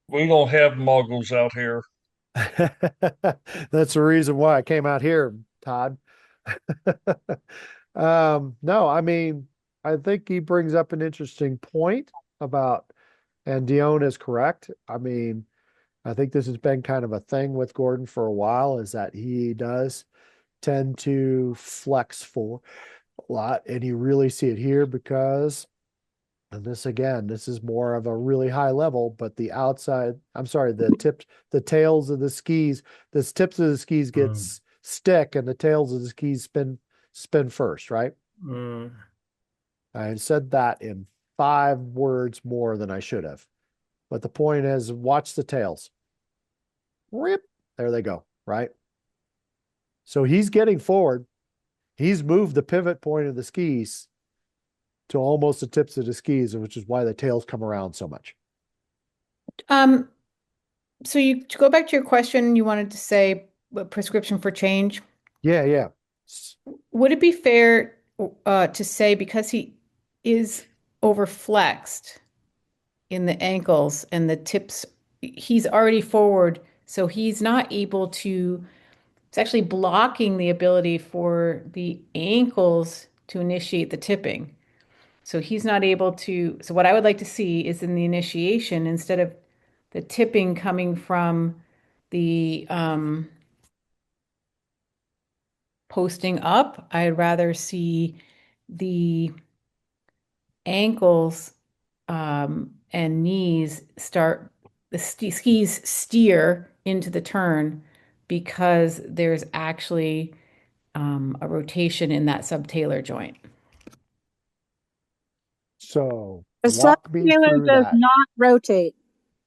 We don't have moguls out here. that's the reason why I came out here, Todd. No, I mean, I think he brings up an interesting point about, and Dion is correct. I mean, I think this has been kind of a thing with Gordon for a while, is that he does tend to flex for a lot, and you really see it here because, and this again, this is more of a really high level, but the outside, I'm sorry, the tails of the skis, the tips of the skis gets stick and the tails of the skis spin first, right? I said that in 5 words more than I should have. But the point is, watch the tails. Rip, there they go, right? So he's getting forward. He's moved the pivot point of the skis to almost the tips of the skis, which is why the tails come around so much. So to go back to your question, you wanted to say a prescription for change. Yeah. Would it be fair to say because he is overflexed in the ankles and the tips, he's already forward, so he's not able to, it's actually blocking the ability for the ankles to initiate the tipping. So he's not able to, so what I would like to see is in the initiation, instead of the tipping coming from the posting up, I'd rather see the ankles and knees start, the skis steer into the turn because there's actually a rotation in that subtalar joint. So The walk me subtalar through does that. not rotate.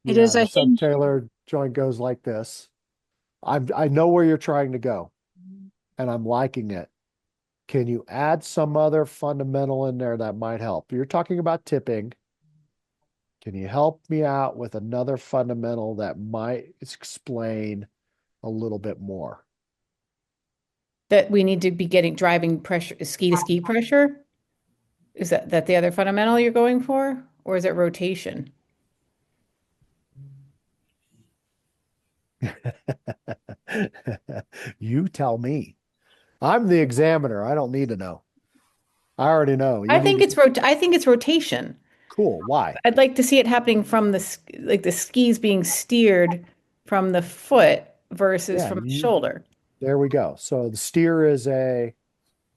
It Yeah, is the a hinge. subtalar joint goes like this. I know where you're trying to go, and I'm liking it. Can you add some other fundamental in there that might help? You're talking about tipping. Can you help me out with another fundamental that might explain a little bit more? That we need to be getting driving pressure, ski to ski pressure? Is that the other fundamental you're going for? Or is it rotation? You tell me. I'm the examiner. I don't need to know. I already know. I think it's rotation. Cool. Why? I'd like to see it happening from the skis being steered from the foot versus Yeah, from the shoulder. there we go. So the steer is that is a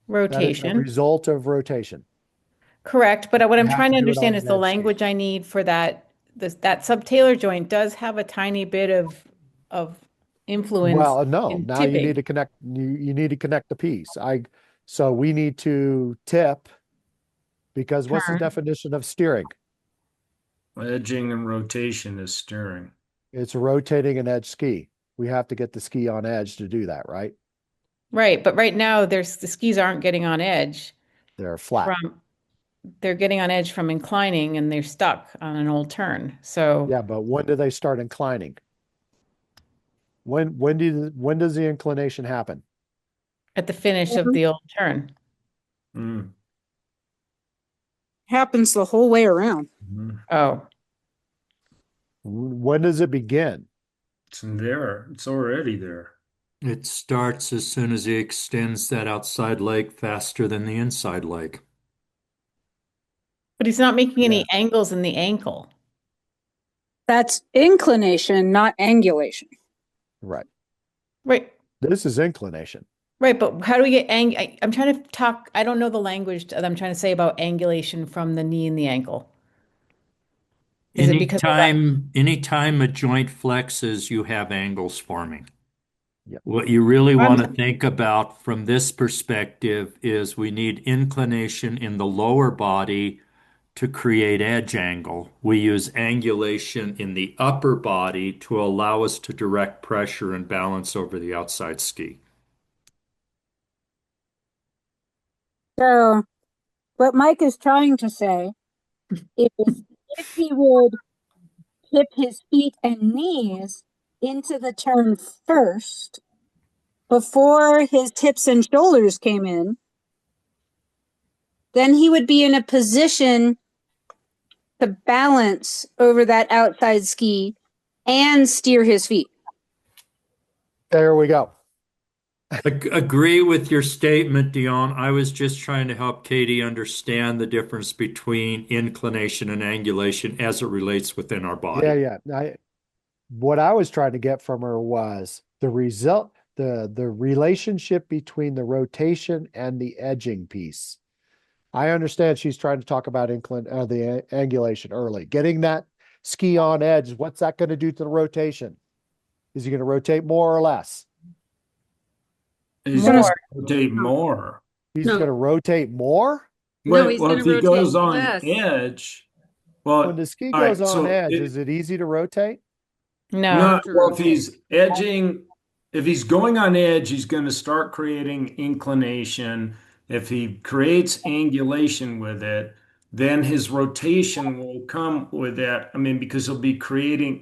Rotation. result of rotation. Correct. But what I'm You have trying to to do it on understand a is the dead ski. language I need for that that subtalar joint does have a tiny bit of influence Well, no, in now you need tipping. to connect, you need to connect the piece. So we need to tip, because what's the Turn. definition of steering? Edging and rotation is steering. It's rotating an edge ski. We have to get the ski on edge to do that, right? Right, but right now the skis aren't getting on edge They're flat. they're getting on edge from inclining and they're stuck on an old turn. So Yeah, but when do they start inclining? When does the inclination happen? at the finish of the old turn. Happens the whole way around. Oh. When does it begin? It's there. It's already there. It starts as soon as he extends that outside leg faster than the inside leg. But he's not making any angles in the ankle. That's inclination, not angulation. Right. Right. This is inclination. Right, but how do we get I'm trying to talk, I don't know the language that I'm trying to say about angulation from the knee and the ankle. Is it because of that? Anytime a joint flexes, you have angles forming. Yep. What you really want to think about from this perspective is we need inclination in the lower body to create edge angle. We use angulation in the upper body to allow us to direct pressure and balance over the outside ski. So, what Mike is trying to say is if he would tip his feet and knees into the turn first, before his hips and shoulders came in, then he would be in a position to balance over that outside ski and steer his feet. There we go. Agree with your statement, Dion. I was just trying to help Katie understand the difference between inclination and angulation as it relates within our body. Yeah. What I was trying to get from her was the result, the relationship between the rotation and the edging piece. I understand she's trying to talk about the angulation early. Getting that ski on edge, what's that going to do to the rotation? Is he going to rotate more or less? He's going to rotate more. He's going to rotate more? No, he's Well, going if to he rotate goes on less. edge, well, when the ski all right, goes on so edge, is it easy to rotate? No. Well, if he's edging, if he's going on edge, he's going to start creating inclination. If he creates angulation with it, then his rotation will come with that. I mean, because he'll be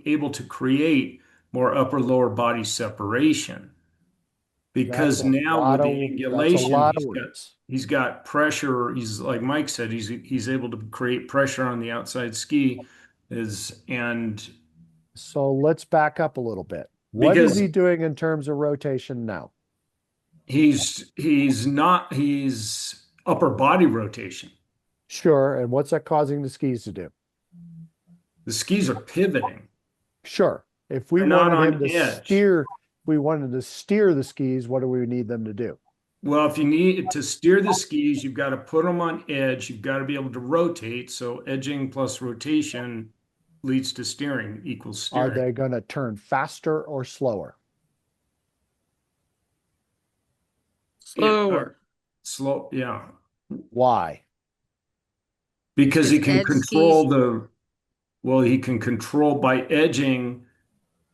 able to create more upper lower body separation. Because That's a now lot with the of- that's a angulation, lot of words. he's got pressure. He's like Mike said, he's able to create pressure on the outside ski. So let's back up a little bit. What is he doing in terms of rotation now? He's upper body rotation. Sure. And what's that causing the skis to do? The skis are pivoting. Sure. If we They're not wanted him on to edge. steer, if we wanted to steer the skis, what do we need them to do? Well, if you need to steer the skis, you've got to put them on edge. You've got to be able to rotate. So edging plus rotation leads to steering equals steering. Are they going to turn faster or slower? Slower. Slow, yeah. Why? Because he Because can edge control he can control by edging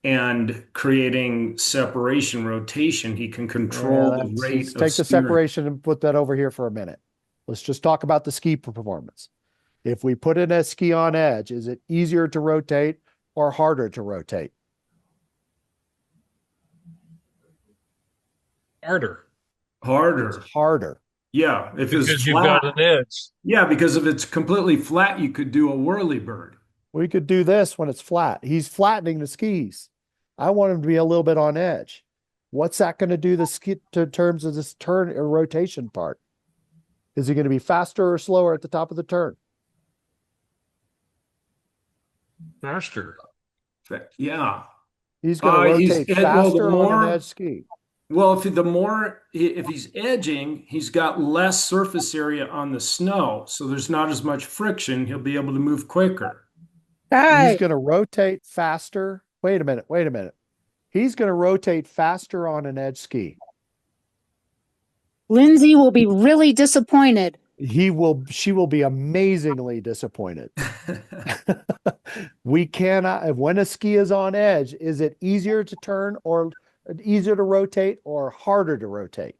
and creating separation rotation. He can control the Let's rate take of the steering. separation and put that over here for a minute. Let's just talk about the ski performance. If we put in a ski on edge, is it easier to rotate or harder to rotate? Harder. It's harder. Yeah, if it's Because you've flat. got an edge. Yeah, because if it's completely flat, you could do a whirly bird. We could do this when it's flat. He's flattening the skis. I want him to be a little bit on edge. What's that going to do the ski in terms of this turn or rotation part? Is he going to be faster or slower at the top of the turn? Faster. Yeah. He's going to rotate faster on an edge ski. Well, if he's edging, he's got less surface area on the snow, so there's not as much friction. He'll be able to move quicker. He's Hi. going to rotate faster. Wait a minute. Wait a minute. He's going to rotate faster on an edge ski. Lindsay will be really disappointed. She will be amazingly disappointed. We cannot, when a ski is on edge, is it easier to turn or easier to rotate or harder to rotate?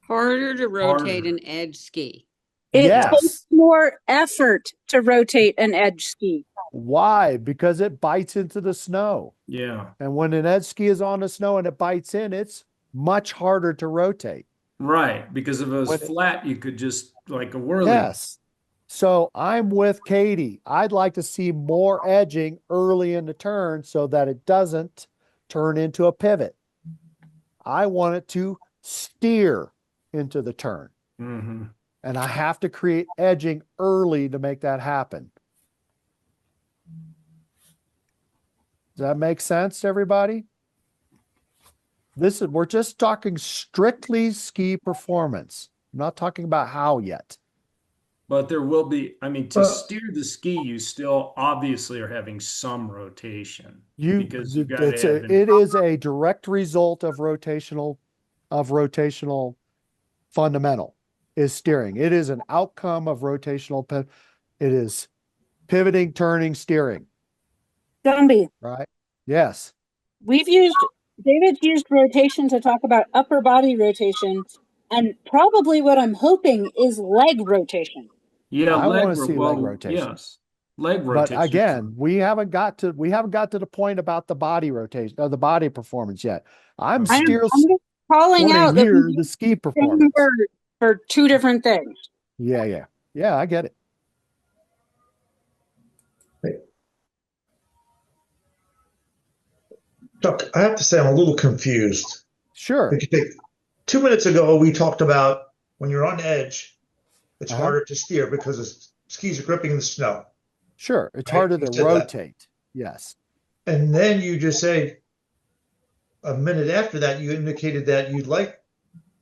Harder to rotate an edge ski. It Yes. takes more effort to rotate an edge ski. Why? Because it bites into the snow. Yeah. And when an edge ski is on the snow and it bites in, it's much harder to rotate. Right. Because if it was When flat, you could just like a whirly. Yes. So I'm with Katie. I'd like to see more edging early in the turn so that it doesn't turn into a pivot. I want it to steer into the turn. Mm-hmm. And I have to create edging early to make that happen. Does that make sense to everybody? We're just talking strictly ski performance. I'm not talking about how yet. But there will be, I mean, to steer the ski, you still obviously are having some rotation because you got to have It is a direct result of rotational fundamental is steering. It is an outcome of rotational. It is pivoting, turning, steering. Gumby. Right? Yes. David's used rotation to talk about upper body rotation, and probably what I'm hoping is leg rotation. Yeah, I want to see leg rotation. Yes, leg But rotation. again, we haven't got to the point about the body rotation or the body performance yet. I'm still just calling out that here the ski performance for two different things. Yeah, I get it. Chuck, I have to say I'm a little confused. Sure. Because 2 minutes ago, we talked about when you're on edge, it's harder to steer because the skis are gripping in the snow. Sure. It's harder to rotate. Yes. And then you just say a minute after that, you indicated that you'd like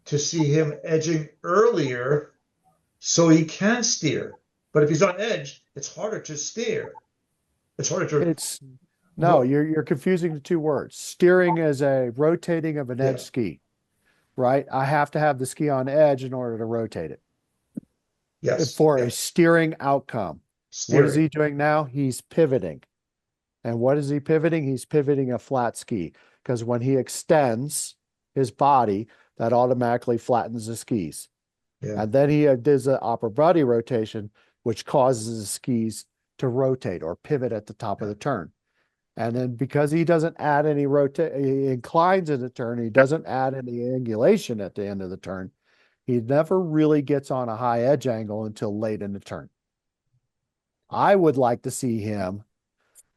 to see him edging earlier so he can steer. But if he's on edge, it's harder to steer. It's harder to. No, you're confusing the two words. Steering is a rotating of an edge ski, right? I have to have the ski on edge in order to rotate it. Yes. For a steering outcome. What is he doing now? He's pivoting. And what is he pivoting? He's pivoting a flat ski because when he extends his body, that automatically flattens the skis. Yeah. And then he does an upper body rotation, which causes the skis to rotate or pivot at the top of the turn. And then because he doesn't add any he inclines in the turn, he doesn't add any angulation at the end of the turn. He never really gets on a high edge angle until late in the turn. I would like to see him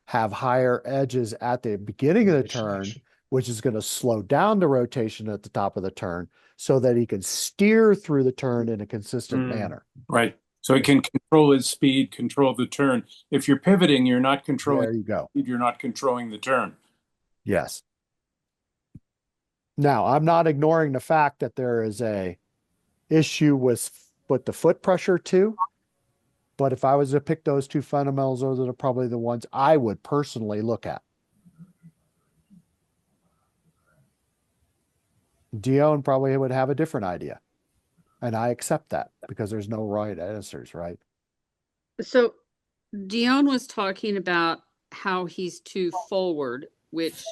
have higher edges at the beginning of the turn, which is going to slow down the rotation at the top of the turn so that he can steer through the turn in a consistent manner. Right. So he can control his speed, control the turn. If you're pivoting, you're not controlling. There you go. You're not controlling the turn. Yes. Now, I'm not ignoring the fact that there is a issue with the foot pressure too. But if I was to pick those two fundamentals, those are probably the ones I would personally look at. Dion probably would have a different idea. And I accept that because there's no right answers, right? So Dion was talking about how he's too forward, which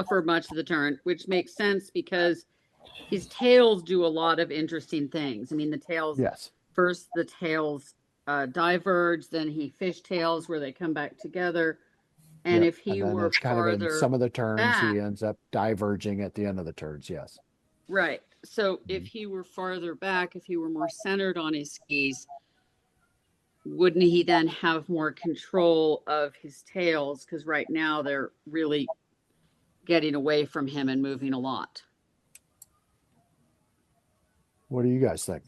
for much of the turn, which makes sense because his tails do a lot of interesting things. I mean, the tails, first the tails diverge, then he fishtails where they come back together. And if he were farther some of the turns, back, he ends up diverging at the end of the turns. Yes. Right. So if he were farther back, if he were more centered on his skis, wouldn't he then have more control of his tails? Because right now they're really getting away from him and moving a lot. What do you guys think?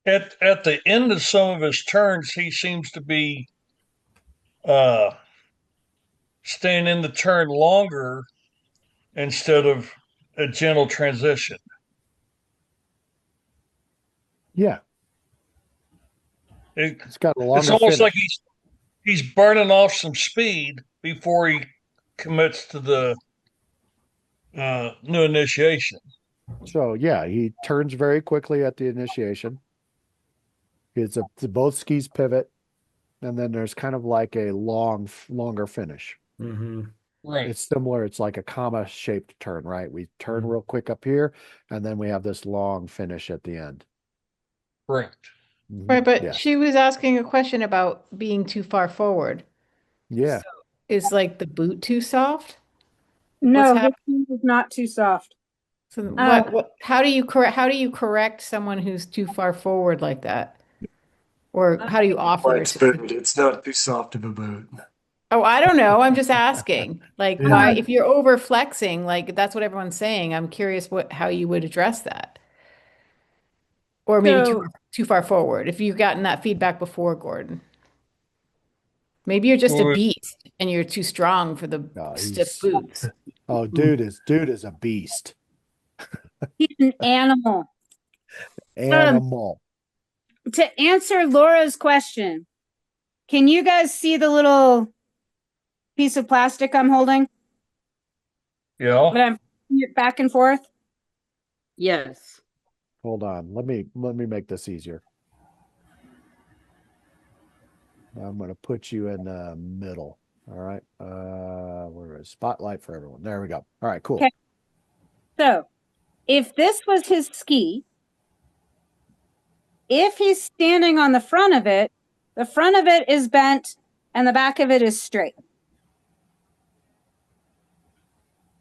At the end of some of his turns, he seems to be staying in the turn longer instead of a gentle transition. Yeah. It's got a It's longer almost finish. like he's burning off some speed before he commits to the new initiation. So yeah, he turns very quickly at the initiation. Both skis pivot, and then there's kind of like a longer finish. Mm-hmm. Right. It's similar. It's like a comma shaped turn, right? We turn real quick up here, and then we have this long finish at the end. Correct. Right, but Yes. she was asking a question about being too far forward. Yeah. Is like the boot too soft? No, this one is not too soft. So how do you correct someone who's too far forward like that? Or how do you offer Flex boot. It's not too soft of a boot. Oh, I don't know. I'm just asking. Like Yeah. why if you're over flexing, like that's what everyone's saying. I'm curious how you would address that. Or maybe too far forward. If you've gotten that feedback before, Gordon. Maybe you're just a beast and you're too strong for the stiff boots. Oh, dude is a beast. He's an animal. Animal. To answer Laura's question, can you guys see the little piece of plastic I'm holding? Yeah. But I'm back and forth. Yes. Hold on. Let me make this easier. I'm going to put you in the middle. All right. Where is spotlight for everyone? There we go. All right, cool. Okay. So if this was his ski, if he's standing on the front of it is bent and the back of it is straight.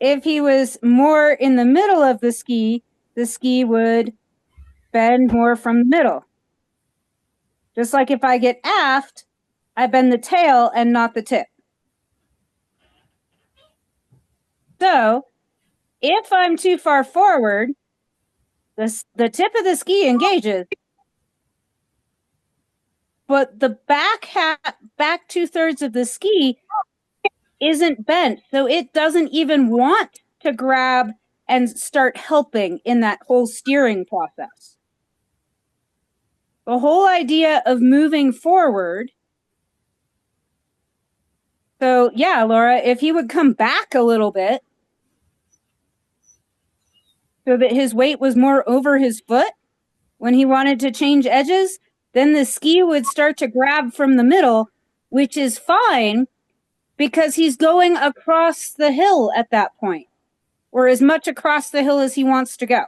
If he was more in the middle of the ski would bend more from the middle. Just like if I get aft, I bend the tail and not the tip. So if I'm too far forward, the tip of the ski engages, but the back 2/3 of the ski isn't bent, so it doesn't even want to grab and start helping in that whole steering process. The whole idea of moving forward. So yeah, Laura, if he would come back a little bit so that his weight was more over his foot when he wanted to change edges, then the ski would start to grab from the middle, which is fine because he's going across the hill at that point, or as much across the hill as he wants to go.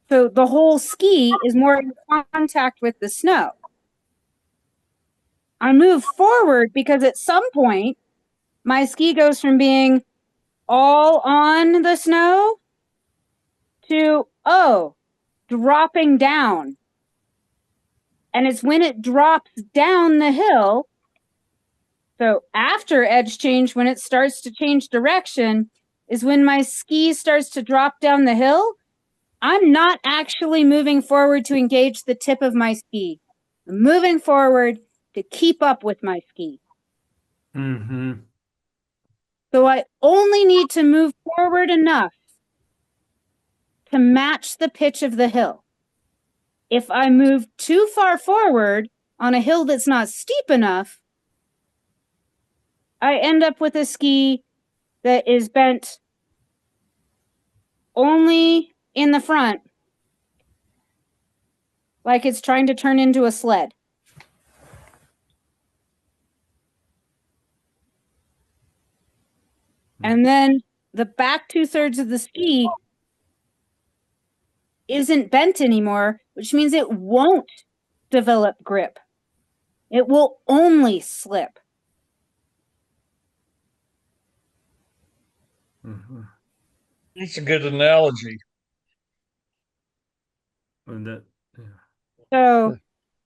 So the whole ski is more in contact with the snow. I move forward because at some point, my ski goes from being all on the snow to, dropping down. And it's when it drops down the hill, so after edge change, when it starts to change direction, is when my ski starts to drop down the hill. I'm not actually moving forward to engage the tip of my ski. I'm moving forward to keep up with my ski. Mm-hmm. So I only need to move forward enough to match the pitch of the hill. If I move too far forward on a hill that's not steep enough, I end up with a ski that is bent only in the front, like it's trying to turn into a sled. And then the back 2/3 of the ski isn't bent anymore, which means it won't develop grip. It will only slip. Mm-hmm. That's a good analogy. And that, So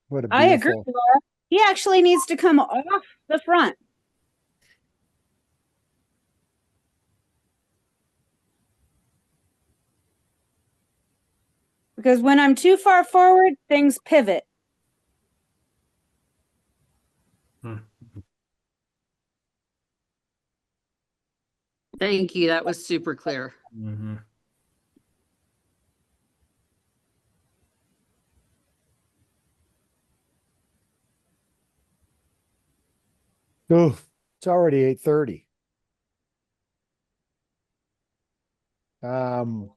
What a I agree, beautiful. Laura. He actually needs to come off the front. Because when I'm too far forward, things pivot. Thank you. That was super clear. Mm-hmm. Oh, it's already 8:30.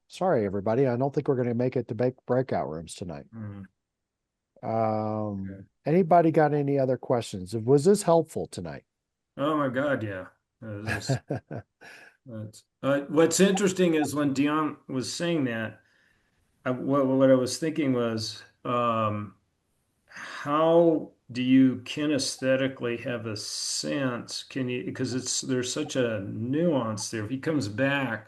Sorry, everybody. I don't think we're going to make it to breakout rooms tonight. Mm. Anybody got any other questions? Was this helpful tonight? Oh my God, yeah. What's interesting is when Dion was saying that, what I was thinking was, how do you kinesthetically have a sense? Can you, because there's such a nuance there. If he comes back,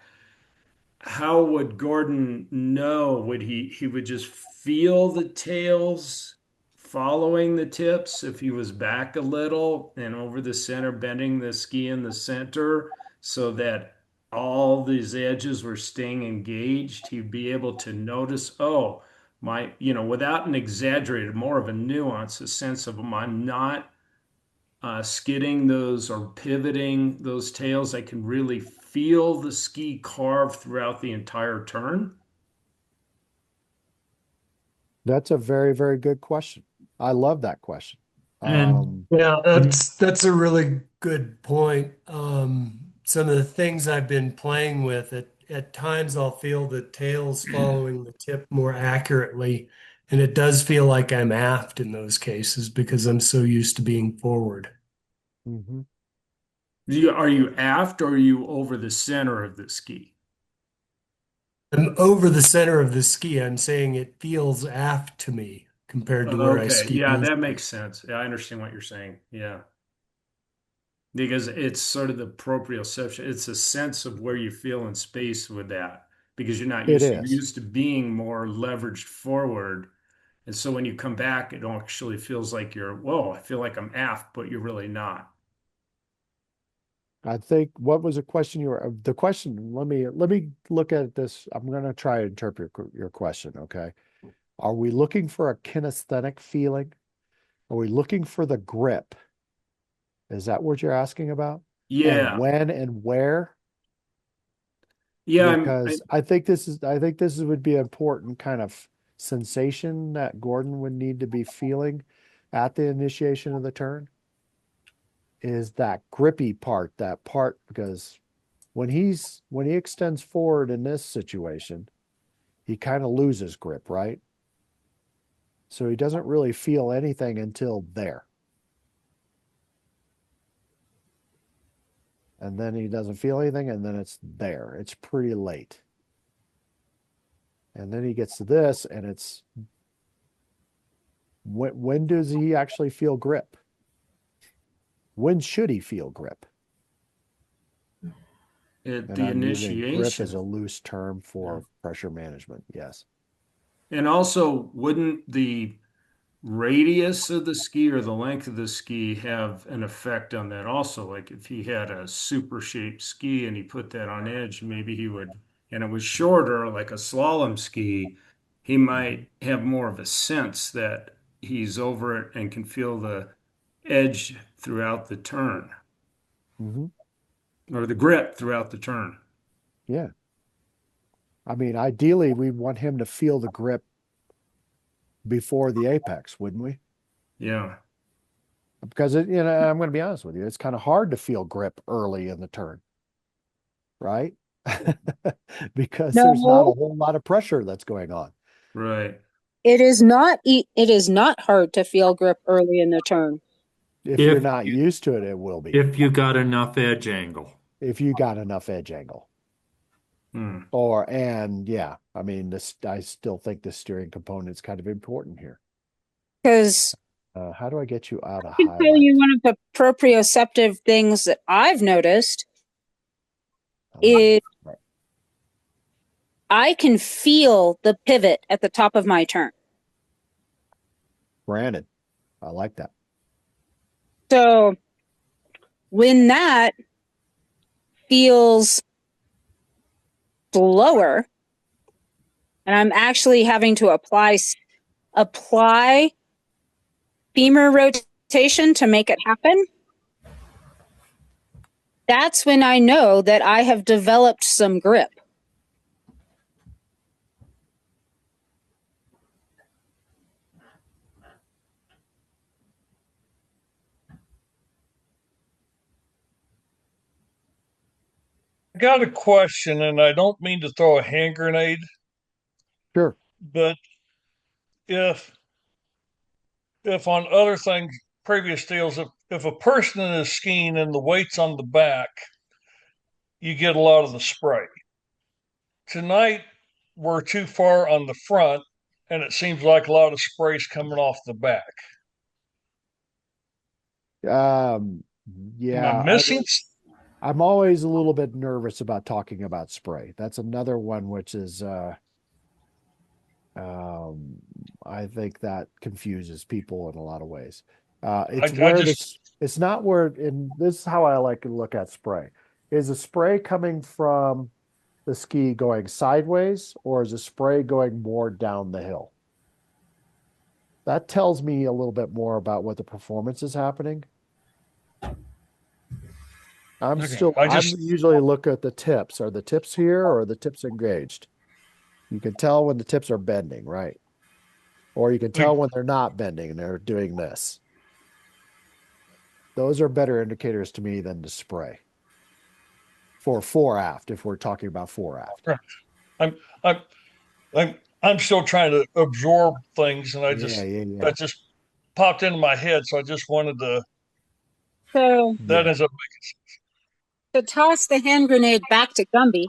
how would Gordon know? He would just feel the tails following the tips if he was back a little and over the center, bending the ski in the center so that all these edges were staying engaged? He'd be able to notice, oh, without an exaggerated, more of a nuance, a sense of, I'm not skidding those or pivoting those tails. I can really feel the ski carve throughout the entire turn. That's a very, very good question. I love that question. And yeah, that's a really good point. Some of the things I've been playing with, at times I'll feel the tails following the tip more accurately, and it does feel like I'm aft in those cases because I'm so used to being forward. Mhm. Are you aft or are you over the center of the ski? I'm over the center of the ski. I'm saying it feels aft to me compared to where I Okay, ski yeah, that usually. makes sense. Yeah, I understand what you're saying. Yeah, because it's sort of the proprioception. It's a sense of where you feel in space with that because you're not It used to, you're is. used to being more leveraged forward. And so when you come back, it actually feels like you're, whoa, I feel like I'm aft, but you're really not. I think what was the question you were the question, let me look at this. I'm going to try to interpret your question, okay? Are we looking for a kinesthetic feeling? Are we looking for the grip? Is that what you're asking about? And Yeah. when and where? Yeah, Because I think this would be an important kind of sensation that Gordon would need to be feeling at the initiation of the turn is that grippy part, that part because when he extends forward in this situation, he kind of loses grip, right? So he doesn't really feel anything until there. And then he doesn't feel anything, and then it's there. It's pretty late. And then he gets to this, and it's when does he actually feel grip? When should he feel grip? at And the I'm using grip as initiation. a loose term for pressure management. Yes. And also, wouldn't the radius of the ski or the length of the ski have an effect on that also? Like if he had a super shaped ski and he put that on edge, maybe he would, and it was shorter, like a slalom ski, he might have more of a sense that he's over it and can feel the edge throughout the turn Mm-hmm. or the grip throughout the turn. Yeah. I mean, ideally, we want him to feel the grip before the apex, wouldn't we? Yeah. Because I'm going to be honest with you, it's kind of hard to feel grip early in the turn, right? Because there's not a No, whole lot of pressure that's going on. Right. it is not. It is not hard to feel grip early in the turn. If you're If not used to it, it will be. if you got enough edge angle. If you got enough edge angle. Hmm. And yeah, I mean, I still think the steering component is kind of important here. Because How do I get you out of I can tell you highlight? one of the proprioceptive things that I've noticed is I can feel the pivot at the top of my turn. Granted, I like that. So when that feels slower, and I'm actually having to apply femur rotation to make it happen, that's when I know that I have developed some grip. I got a question, and I don't mean to throw a hand grenade, Sure. but if on other things, previous deals, if a person is skiing and the weight's on the back, you get a lot of the spray. Tonight, we're too far on the front, and it seems like a lot of spray's coming off the back. Um, Am I yeah, missing? I'm always a little bit nervous about talking about spray. That's another one which is um, I think that confuses people in a lot of ways. I, It's I where just this it's not where and this is how I like to look at spray. Is a spray coming from the ski going sideways, or is a spray going more down the hill? That tells me a little bit more about what the performance is happening. okay. I I'm just usually look at the tips. Are the tips here or are the tips engaged? You can tell when the tips are bending, right? Or you can tell when they're not bending and they're doing this. Those are better indicators to me than the spray for fore aft, if we're talking about fore aft. I'm I'm I'm still trying to absorb things, and Yeah, yeah, yeah. that just popped into my head, so I just wanted to. So That Yeah. ends up to toss the hand grenade back to Gumby,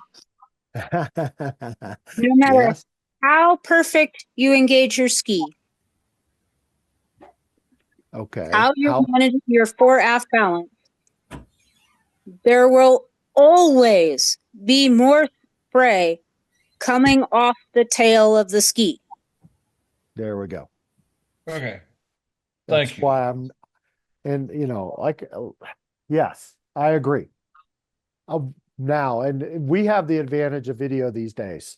no matter Yes. how perfect you engage your ski, Okay. how you're How managing your fore aft balance, there will always be more spray coming off the tail of the ski. there we go. okay. That's Thank you. why and yes, I agree. Now, and we have the advantage of video these days.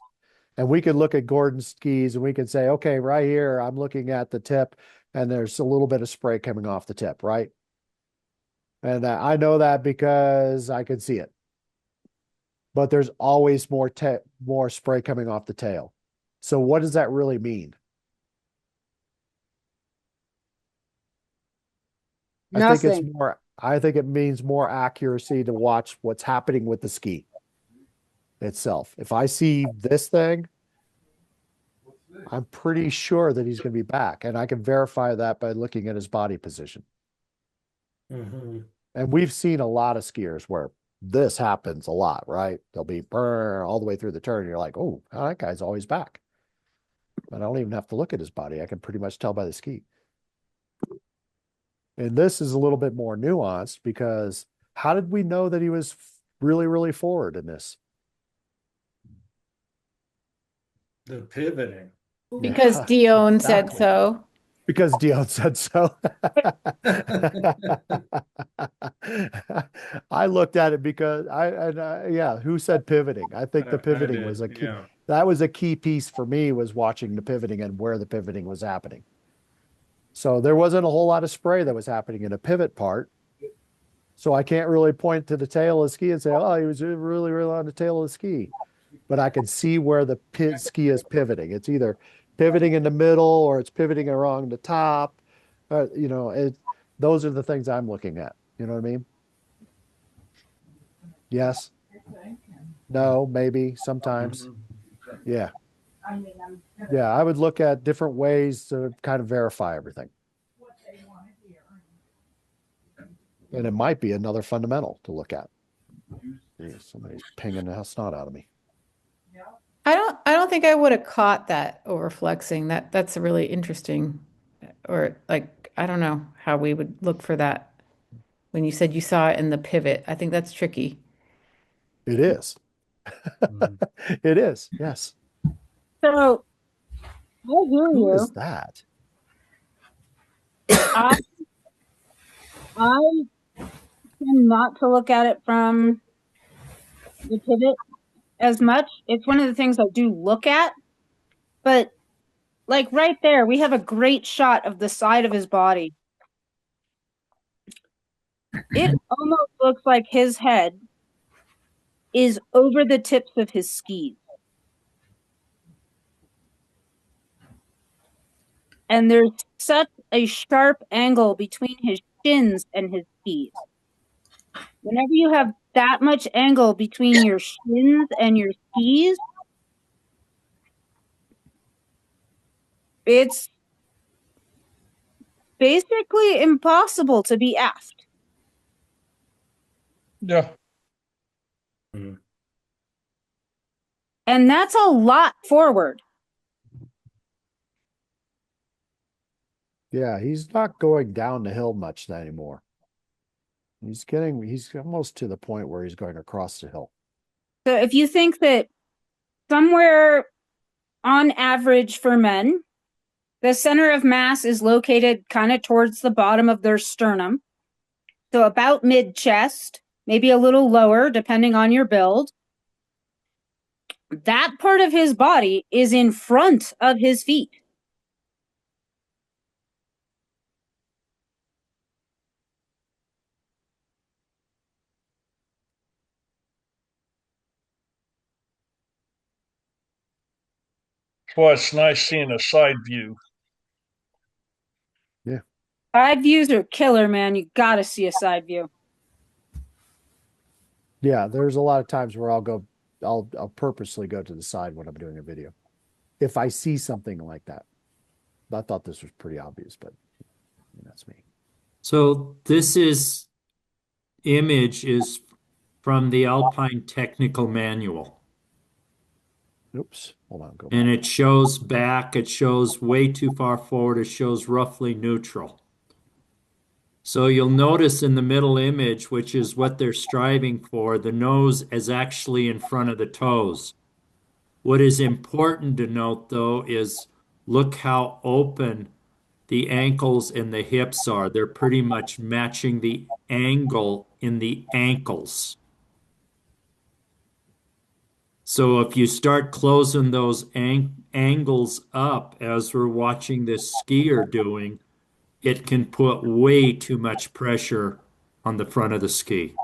And we could look at Gordon's skis and we could say, okay, right here, I'm looking at the tip and there's a little bit of spray coming off the tip, right? And I know that because I can see it. But there's always more spray coming off the tail. So what does that really mean? Nothing. I think it means more accuracy to watch what's happening with the ski itself. If I see this thing, I'm pretty sure that he's going to be back. And I can verify that by looking at his body position. Mm-hmm. And we've seen a lot of skiers where this happens a lot, right? They'll be all the way through the turn. And you're like, oh, that guy's always back. But I don't even have to look at his body. I can pretty much tell by the ski. And this is a little bit more nuanced because how did we know that he was really, really forward in this? The pivoting. Because Yeah, Dion said exactly. so. Because Dion said so. I looked at it because yeah, who said pivoting? I think the I pivoting did. was a key. Yeah. That was a key piece for me, was watching the pivoting and where the pivoting was happening. So there wasn't a whole lot of spray that was happening in a pivot part. So I can't really point to the tail of the ski and say, oh, he was really, really on the tail of the ski. But I can see where the ski is pivoting. It's either pivoting in the middle or it's pivoting along the top. Those are the things I'm looking at. You know what I mean? Yes. No, maybe, sometimes. Mhm. Yeah. Yeah, I would look at different ways to kind of verify everything. And it might be another fundamental to look at. Yeah, somebody's pinging the snot out of me. I don't think I would have caught that overflexing. That's really interesting. Or like, I don't know how we would look for that when you said you saw it in the pivot. I think that's tricky. It is. It is. Yes. So I hear Who is you. that? I tend not to look at it from the pivot as much. It's one of the things I do look at, but like right there, we have a great shot of the side of his body. It almost looks like his head is over the tips of his skis. And there's such a sharp angle between his shins and his skis. Whenever you have that much angle between your shins and your skis, it's basically impossible to be aft. Yeah. And that's a lot forward. Yeah, he's not going down the hill much anymore. He's almost to the point where he's going across the hill. So if you think that somewhere on average for men, the center of mass is located kind of towards the bottom of their sternum. So about mid chest, maybe a little lower, depending on your build. That part of his body is in front of his feet. That's why it's nice seeing a side view. Yeah. Side views are killer, man. You got to see a side view. Yeah, there's a lot of times where I'll purposely go to the side when I'm doing a video. If I see something like that. I thought this was pretty obvious, but that's me. So this image is from the Alpine Technical Manual. Oops, hold on, go And back. it shows back, it shows way too far forward, it shows roughly neutral. So you'll notice in the middle image, which is what they're striving for, the nose is actually in front of the toes. What is important to note though is look how open the ankles and the hips are. They're pretty much matching the angle in the ankles. So if you start closing those angles up as we're watching this skier doing, it can put way too much pressure on the front of the ski.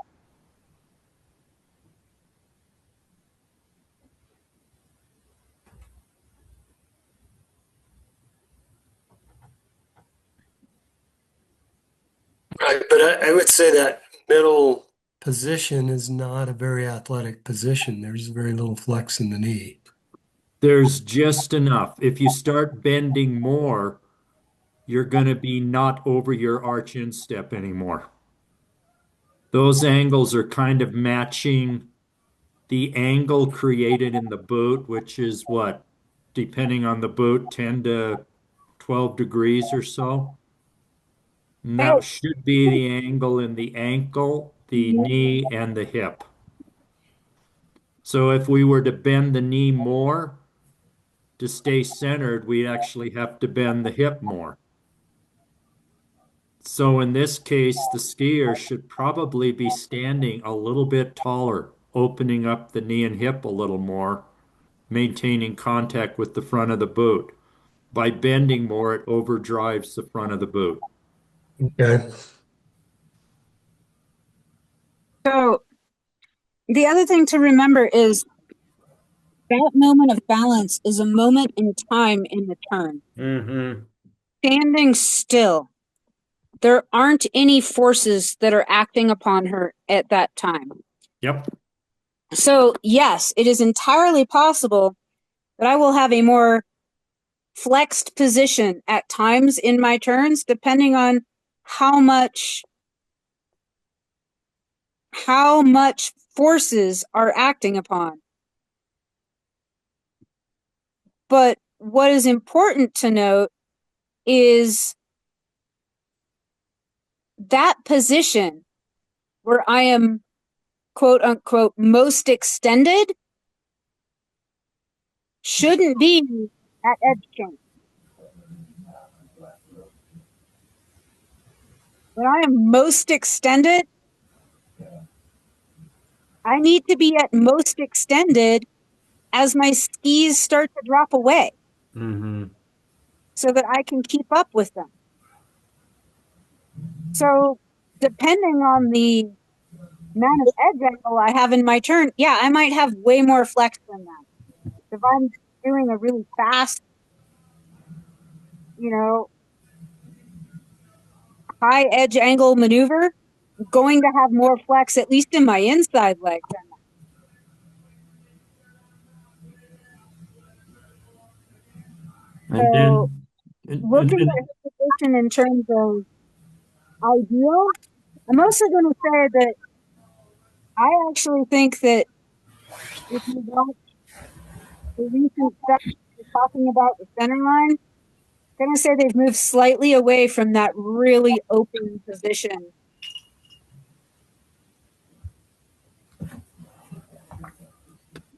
Right, but I would say that middle position is not a very athletic position. There's very little flex in the knee. There's just enough. If you start bending more, you're going to be not over your arch instep anymore. Those angles are kind of matching the angle created in the boot, which is what, depending on the boot, 10 to 12 degrees or so. And that should be the angle in the ankle, the knee, and the hip. So if we were to bend the knee more to stay centered, we actually have to bend the hip more. So in this case, the skier should probably be standing a little bit taller, opening up the knee and hip a little more, maintaining contact with the front of the boot. By bending more, it overdrives the front of the boot. Okay. So the other thing to remember is that moment of balance is a moment in time in the turn. Mm-hmm. Standing still. There aren't any forces that are acting upon her at that time. Yep. So, yes, it is entirely possible that I will have a more flexed position at times in my turns, depending on how much forces are acting upon. But what is important to note is that position where I am quote unquote most extended shouldn't be at edge change. When I am most extended, I need to be at most extended as my skis start to drop away. Mm-hmm. So that I can keep up with them. So depending on the amount of edge angle I have in my turn, yeah, I might have way more flex than that. If I'm doing a really fast, high edge angle maneuver, going to have more flex, at least in my inside leg. And So then, looking at his position in terms of ideal, I'm also going to say that I actually think that if you watch the recent stuff talking about the center line, I'm going to say they've moved slightly away from that really open position.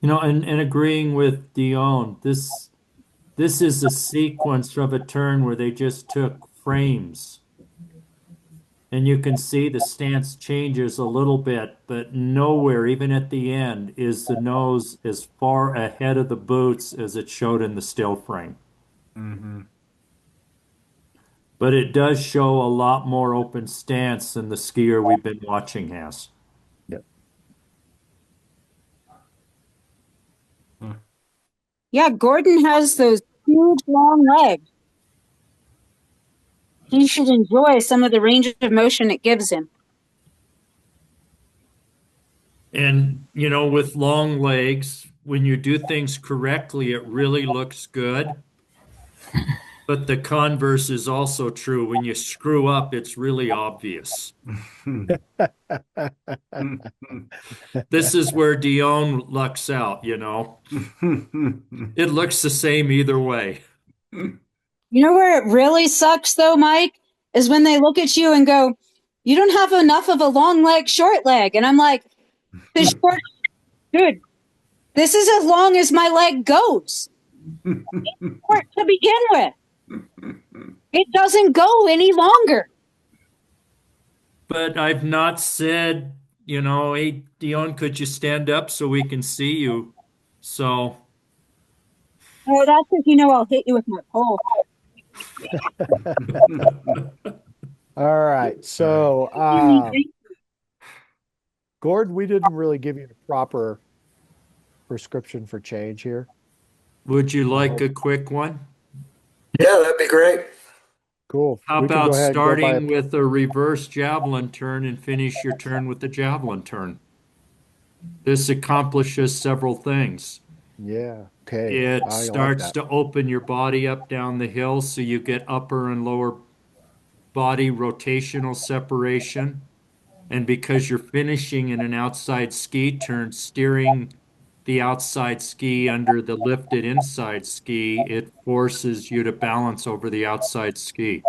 and agreeing with Dion, this is a sequence of a turn where they just took frames. And you can see the stance changes a little bit, but nowhere, even at the end, is the nose as far ahead of the boots as it showed in the still frame. Mm-hmm. But it does show a lot more open stance than the skier we've been watching has. Yep. Yeah, Gordon has those huge long legs. He should enjoy some of the range of motion it gives him. And, with long legs, when you do things correctly, it really looks good. But the converse is also true. When you screw up, it's really obvious. This is where Dion lucks out, It looks the same either way. You know where it really sucks though, Mike? Is when they look at you and go, "You don't have enough of a long leg, short leg." And I'm like, "The short, dude, this is as long as my leg goes. It's short to begin with. It doesn't go any longer." But I've not said, hey, Dion, could you stand up so we can see you? So. Oh, that's if you know I'll hit you with my pole. All right. So, Gordon, we didn't really give you the proper prescription for change here. Would you like a quick one? Yeah, that'd be great. Cool. How We can go about ahead and go by starting with a reverse javelin turn and finish your turn with the javelin turn? This accomplishes several things. Yeah. Okay. It I like starts that. to open your body up down the hill so you get upper and lower body rotational separation. And because you're finishing in an outside ski turn, steering the outside ski under the lifted inside ski, it forces you to balance over the outside ski.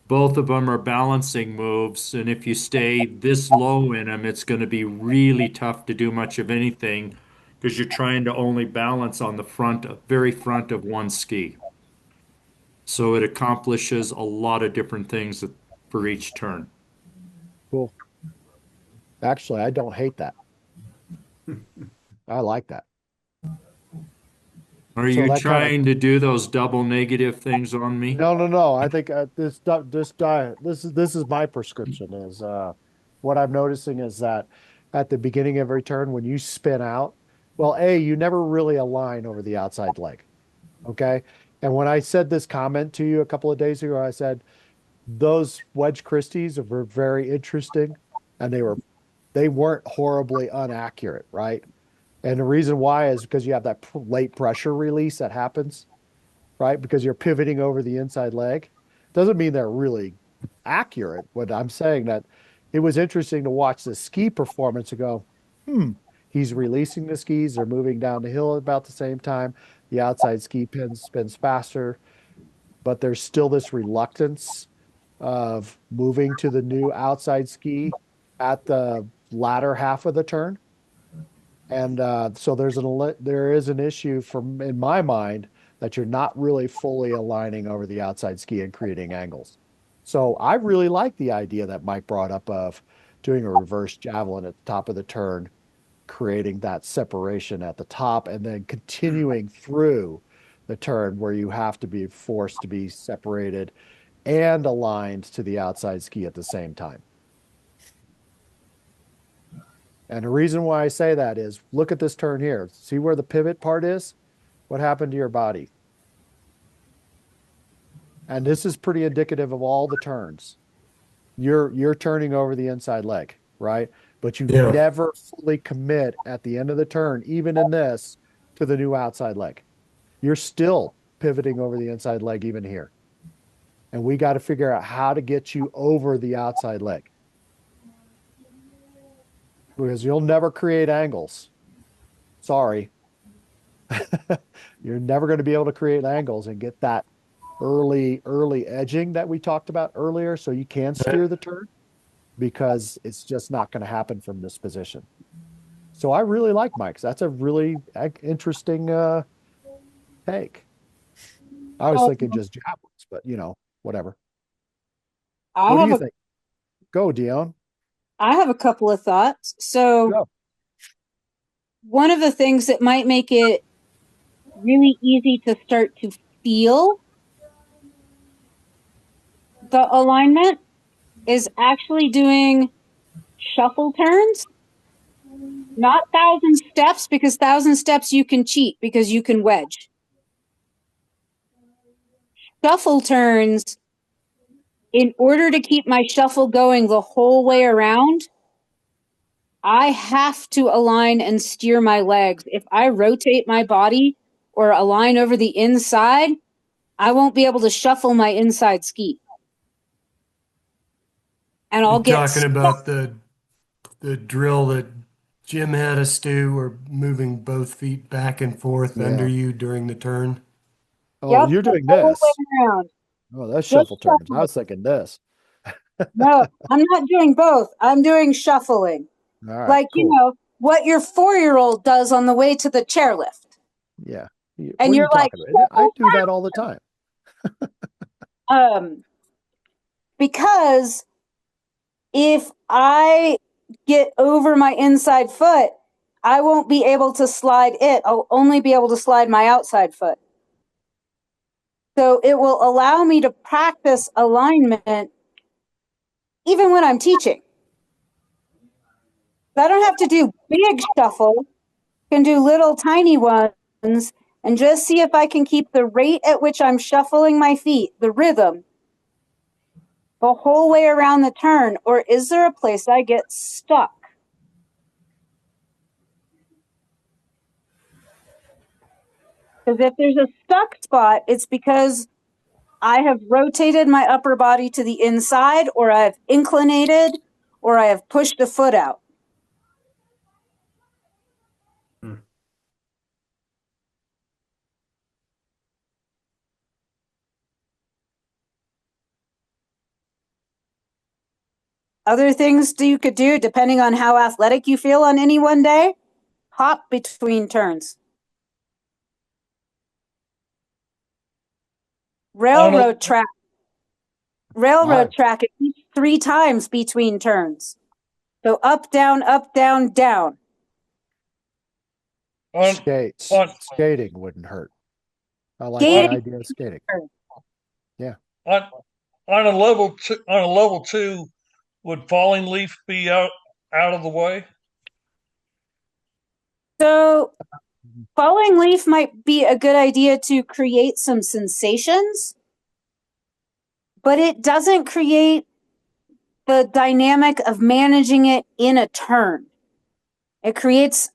Both of them are balancing moves, and if you stay this low in them, it's going to be really tough to do much of anything because you're trying to only balance on the front, very front of one ski. So it accomplishes a lot of different things for each turn. Cool. Actually, I don't hate that. I like that. Are So you that kind of trying to do those double negative things on me? no. I think this diet this is my prescription is what I'm noticing is that at the beginning of every turn when you spin out, well, you never really align over the outside leg. Okay. And when I said this comment to you a couple of days ago, I said those wedge Christies were very interesting and they weren't horribly inaccurate, right? And the reason why is because you have that late pressure release that happens, right? Because you're pivoting over the inside leg. Doesn't mean they're really accurate. But I'm saying that it was interesting to watch the ski performance and go, he's releasing the skis. They're moving down the hill at about the same time. The outside ski pin spins faster, but there's still this reluctance of moving to the new outside ski at the latter half of the turn. And so there is an issue from in my mind that you're not really fully aligning over the outside ski and creating angles. So I really like the idea that Mike brought up of doing a reverse javelin at the top of the turn, creating that separation at the top, and then continuing through the turn where you have to be forced to be separated and aligned to the outside ski at the same time. And the reason why I say that is look at this turn here. See where the pivot part is? What happened to your body? And this is pretty indicative of all the turns. you're turning over the inside leg, right? But you Yeah. never fully commit at the end of the turn, even in this, to the new outside leg. You're still pivoting over the inside leg even here. And we got to figure out how to get you over the outside leg. Because you'll never create angles. Sorry. You're never going to be able to create angles and get that early edging that we talked about earlier so you can steer the turn, because it's just not going to happen from this position. So I really like Mike's. That's a really interesting take. I was thinking just javelins, but whatever. I What do have you a think? Go, Dion. I have a couple of thoughts. So Go. one of the things that might make it really easy to start to feel the alignment is actually doing shuffle turns, not 1,000 steps, because 1,000 steps you can cheat because you can wedge. Shuffle turns, in order to keep my shuffle going the whole way around, I have to align and steer my legs. If I rotate my body or align over the inside, I won't be able to shuffle my inside ski. And I'll You're get talking stuck. about the drill that Jim had us do, or moving both feet back and forth under Yeah. you during the turn. Oh, Yep, you're the doing whole this. way around. Oh, that's Just shuffle turns. I shuffling. was thinking this. No, I'm not doing both. I'm doing shuffling. All right, Like, cool. what your 4-year-old does on the way to the chairlift. Yeah. And What are you're you like, talking about? I do that all the time. because if I get over my inside foot, I won't be able to slide it. I'll only be able to slide my outside foot. So it will allow me to practice alignment even when I'm teaching. I don't have to do big shuffle, can do little tiny ones, and just see if I can keep the rate at which I'm shuffling my feet, the rhythm, the whole way around the turn. Or is there a place I get stuck? Because if there's a stuck spot, it's because I have rotated my upper body to the inside, or I've inclinated, or I have pushed a foot out. Other things you could do, depending on how athletic you feel on any one day, hop between turns. Railroad track, at least 3 times between turns. So up, down, down. Skating wouldn't hurt. I like the Skating. idea of skating. Yeah. On a level two, would falling leaf be out of the way? So falling leaf might be a good idea to create some sensations, but it doesn't create the dynamic of managing it in a turn. It creates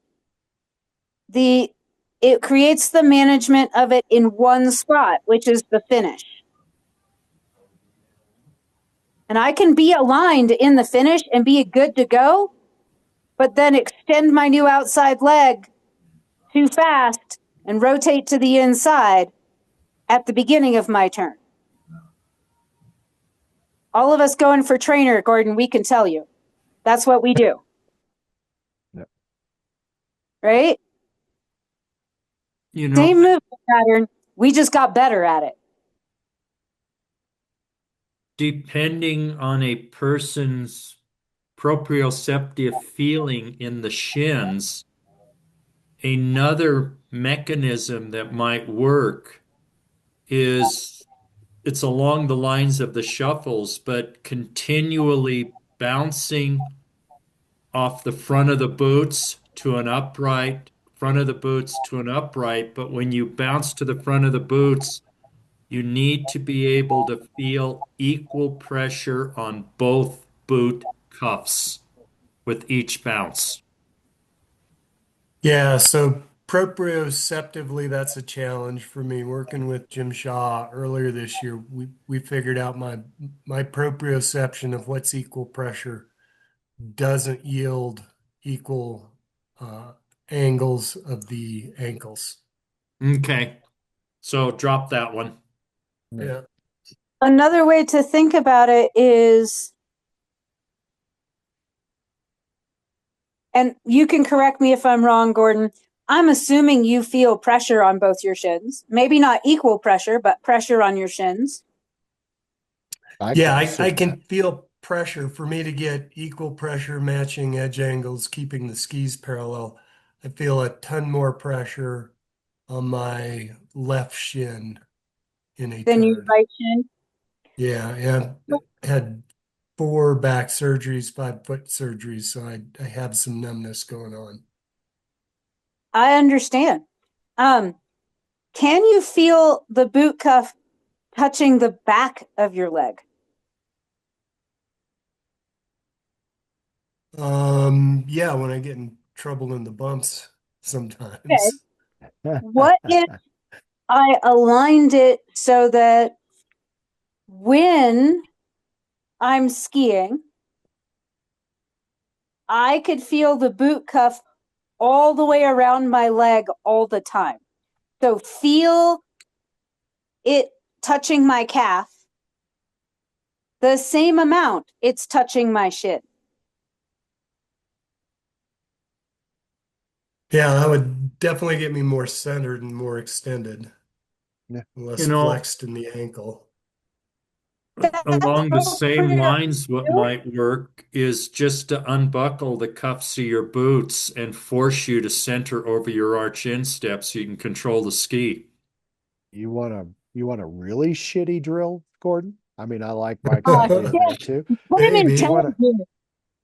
the management of it in one spot, which is the finish. And I can be aligned in the finish and be good to go, but then extend my new outside leg too fast and rotate to the inside at the beginning of my turn. All of us going for trainer, Gordon, we can tell you. That's what we do. Yep. Right? Same movement pattern. We just got better at it. Depending on a person's proprioceptive feeling in the shins, another mechanism that might work is it's along the lines of the shuffles, but continually bouncing off the front of the boots to an upright, front of the boots to an upright. But when you bounce to the front of the boots, You need to be able to feel equal pressure on both boot cuffs with each bounce. Yeah, so proprioceptively, that's a challenge for me. Working with Jim Shaw earlier this year, we figured out my proprioception of what's equal pressure doesn't yield equal angles of the ankles. Okay, so drop that one. Yeah. Another way to think about it is, and you can correct me if I'm wrong, Gordon, I'm assuming you feel pressure on both your shins. Maybe not equal pressure, but pressure on your shins. Yeah, I can feel pressure. For me to get equal pressure matching edge angles, keeping the skis parallel, I feel a ton more pressure on my left shin in a Then your turn. right shin. Yeah, and had 4 back surgeries, 5 foot surgeries, so I have some numbness going on. I understand. Can you feel the boot cuff touching the back of your leg? Yeah, when I get in trouble in the bumps sometimes. Okay. What if I aligned it so that when I'm skiing, I could feel the boot cuff all the way around my leg all the time. So feel it touching my calf the same amount it's touching my shin. Yeah, that would definitely get me more centered and more extended, less You know, flexed in the ankle. along the same lines, what might work is just to unbuckle the cuffs of your boots and force you to center over your arch instep so you can control the ski. You want a really shitty drill, Gordon? I mean, I like Mike's idea there too. Put him in Maybe.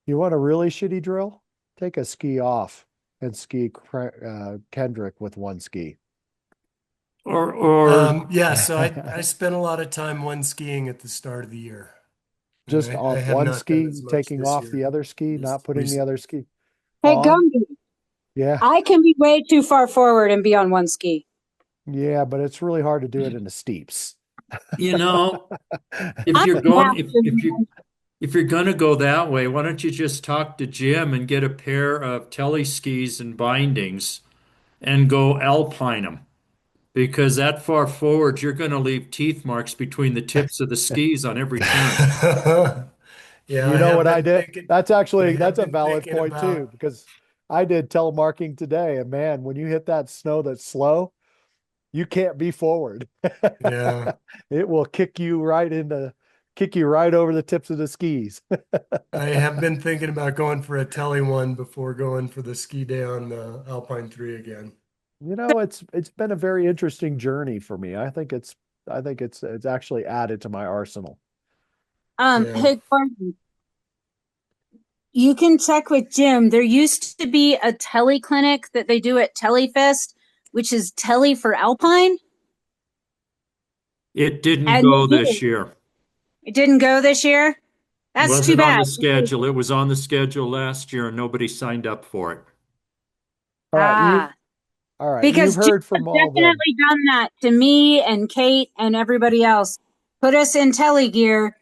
You want a really shitty drill? Take a ski off and ski Kendrick with one ski. Yeah, so I spent a lot of time one skiing at the start of the year. And Just I off have one not done ski, as much taking this off the year. other ski, not putting the other ski Hey, on. Gumby, Yeah. I can be way too far forward and be on one ski. Yeah, but it's really hard to do it in the steeps. You know, if you're going if you're gonna go that way, why don't you just talk to Jim and get a pair of tele skis and bindings and go alpine them? Because that far forward, you're going to leave teeth marks between the tips of the skis on every turn. Yeah, You I know have what I been did? thinking. That's I have a been valid thinking point too, about. because I did telemarking today, and man, when you hit that snow that's slow, you can't be forward. Yeah, It will kick you right over the tips of the skis. I have been thinking about going for a telly one before going for the ski day on the Alpine 3 again. You know, it's been a very interesting journey for me. I think it's actually added to my arsenal. Yeah. Hey, Gordon, you can check with Jim. There used to be a telly clinic that they do at Telefest, which is telly for Alpine. It didn't And go they this do. year. It didn't go this year. That's too Wasn't on bad. the schedule. It was on the schedule last year and nobody signed up for it. All right, you've Because Jim heard has from all the definitely done that to me and Kate and everybody else. Put us in telly gear,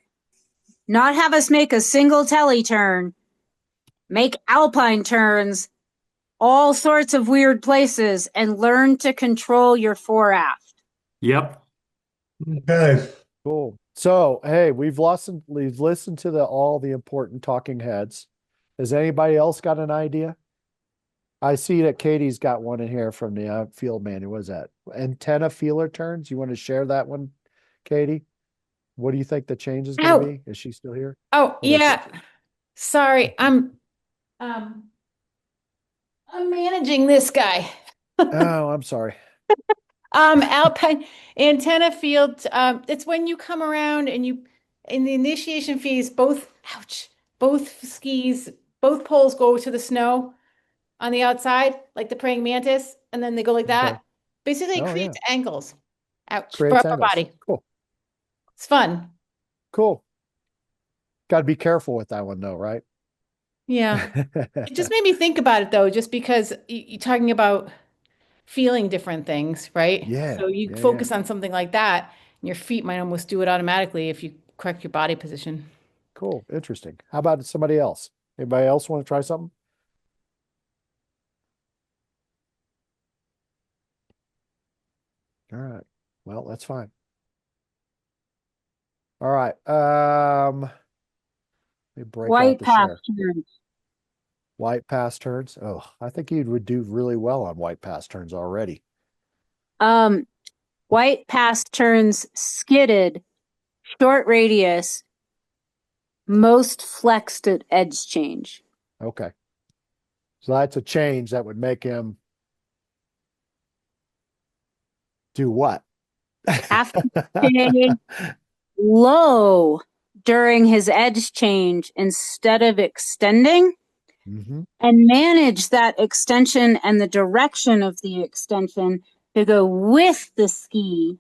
not have us make a single telly turn, make Alpine turns, all sorts of weird places, and learn to control your fore aft. Yep. Okay. cool. So, hey, we've listened to all the important talking heads. Has anybody else got an idea? I see that Katie's got one in here from the field manual. What is that? Antenna feeler turns. You want to share that one, Katie? What do you think the change is going to Ow. be? Is she still here? Oh, What is it? yeah. Sorry, um I'm managing this guy. Oh, I'm sorry. Alpine antenna field. It's when you come around and you in the initiation phase, both skis, both poles go to the snow on the outside, like the praying mantis, and then they go like Okay. that. Basically, it Oh, creates yeah. angles. Ouch. For creates upper angles. body. Cool. It's fun. Cool. Got to be careful with that one though, right? Yeah. It just made me think about it though, just because you're talking about feeling different things, right? Yeah. So you Yeah. focus on something like that, and your feet might almost do it automatically if you correct your body position. Cool. Interesting. How about somebody else? Anybody else want to try something? All right. Well, that's fine. All right. Let me break out White the pass share. turns. White pass turns. Oh, I think you would do really well on white pass turns already. White pass turns skidded, short radius, most flexed at edge change. Okay. So that's a change that would make him do what? Have to stay low during his edge change instead of extending, Mhm. and manage that extension and the direction of the extension to go with the ski.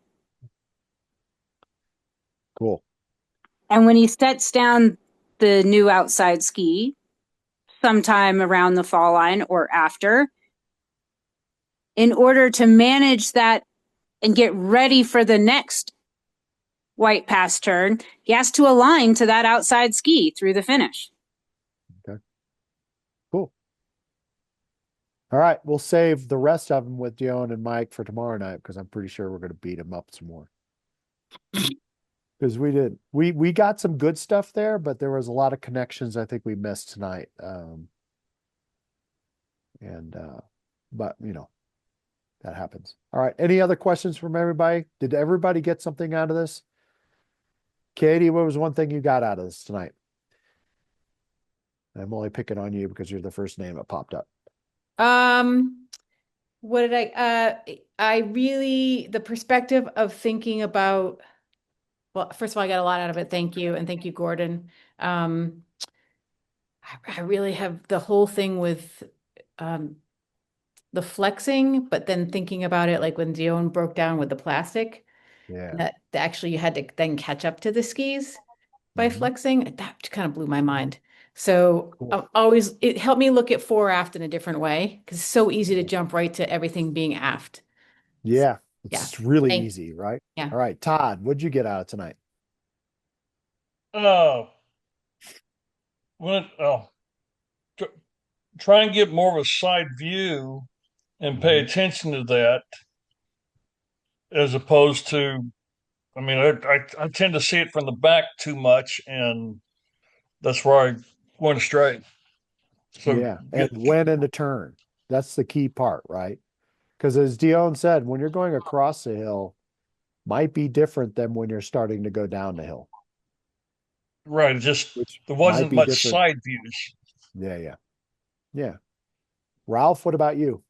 Cool. And when he sets down the new outside ski, sometime around the fall line or after, in order to manage that and get ready for the next white pass turn, he has to align to that outside ski through the finish. Okay. Cool. All right. We'll save the rest of them with Dion and Mike for tomorrow night because I'm pretty sure we're going to beat them up some more. Because we got some good stuff there, but there was a lot of connections I think we missed tonight. But you know, that happens. All right. Any other questions from everybody? Did everybody get something out of this? Katie, what was one thing you got out of this tonight? I'm only picking on you because you're the first name that popped up. What did I really, the perspective of thinking about, well, first of all, I got a lot out of it. Thank you. And thank you, Gordon. I really have the whole thing with the flexing, but then thinking about it like when Dion broke down with the plastic, Yeah. that actually you had to then catch up to the skis by flexing. That kind of blew my mind. So it helped me look at fore aft in a different way because it's so easy to jump right to everything being aft. Yeah. It's really Thank- easy, right? Yeah. All right. Todd, what'd you get out of tonight? Try and get more of a side view and pay attention to that as opposed to, I mean, I tend to see it from the back too much, and that's where I went astray. So Yeah. And when in the turn. That's the key part, right? Because as Dion said, when you're going across the hill, might be different than when you're starting to go down the hill. right, it just Which there might wasn't be much different. side views. Yeah. Ralph, what about you?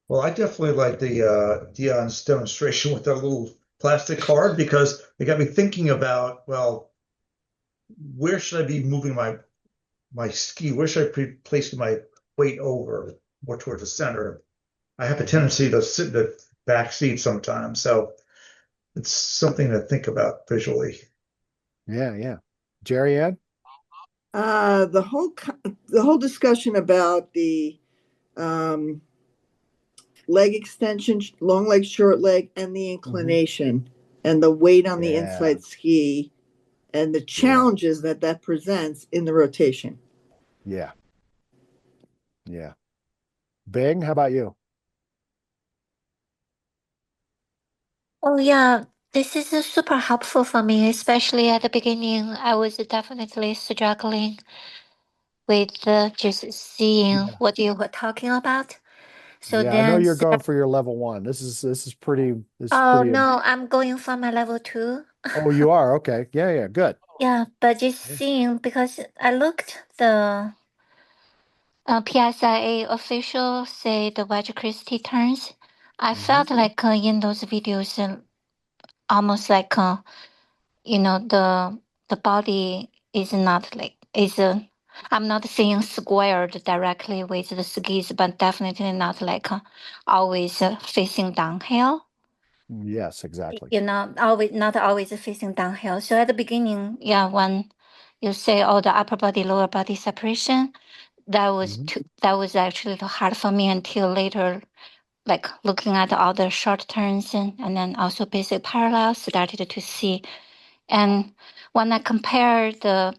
Well, I definitely like the Dion's demonstration with that little plastic card because it got me thinking about, well, where should I be moving my ski? Where should I be placing my weight over? More towards the center. I have a tendency to sit in the back seat sometimes, so it's something to think about visually. Yeah. Jerry Ann? The whole discussion about the um, leg extension, long leg, short leg, and the inclination, and the weight on the inside ski, and the challenges that presents in the rotation. Yeah. Bing, how about you? Oh, yeah, this is super helpful for me, especially at the beginning. I was definitely struggling with just seeing what you were talking about. So Yeah, I know then, you're going for your level 1. This is pretty. oh no, I'm going for my level 2. Oh, you are? Okay. Yeah, good. Yeah, but just seeing because I looked the PSIA official say the wedge Christie turns. I felt like in those videos, almost like the body is not like is I'm not saying squared directly with the skis, but definitely not like always facing downhill. Yes, exactly. always not always facing downhill. So at the beginning, yeah, when you say the upper body, lower body separation, that was actually hard for me until later, like looking at all the short turns and then also basic parallels started to see. And when I compare the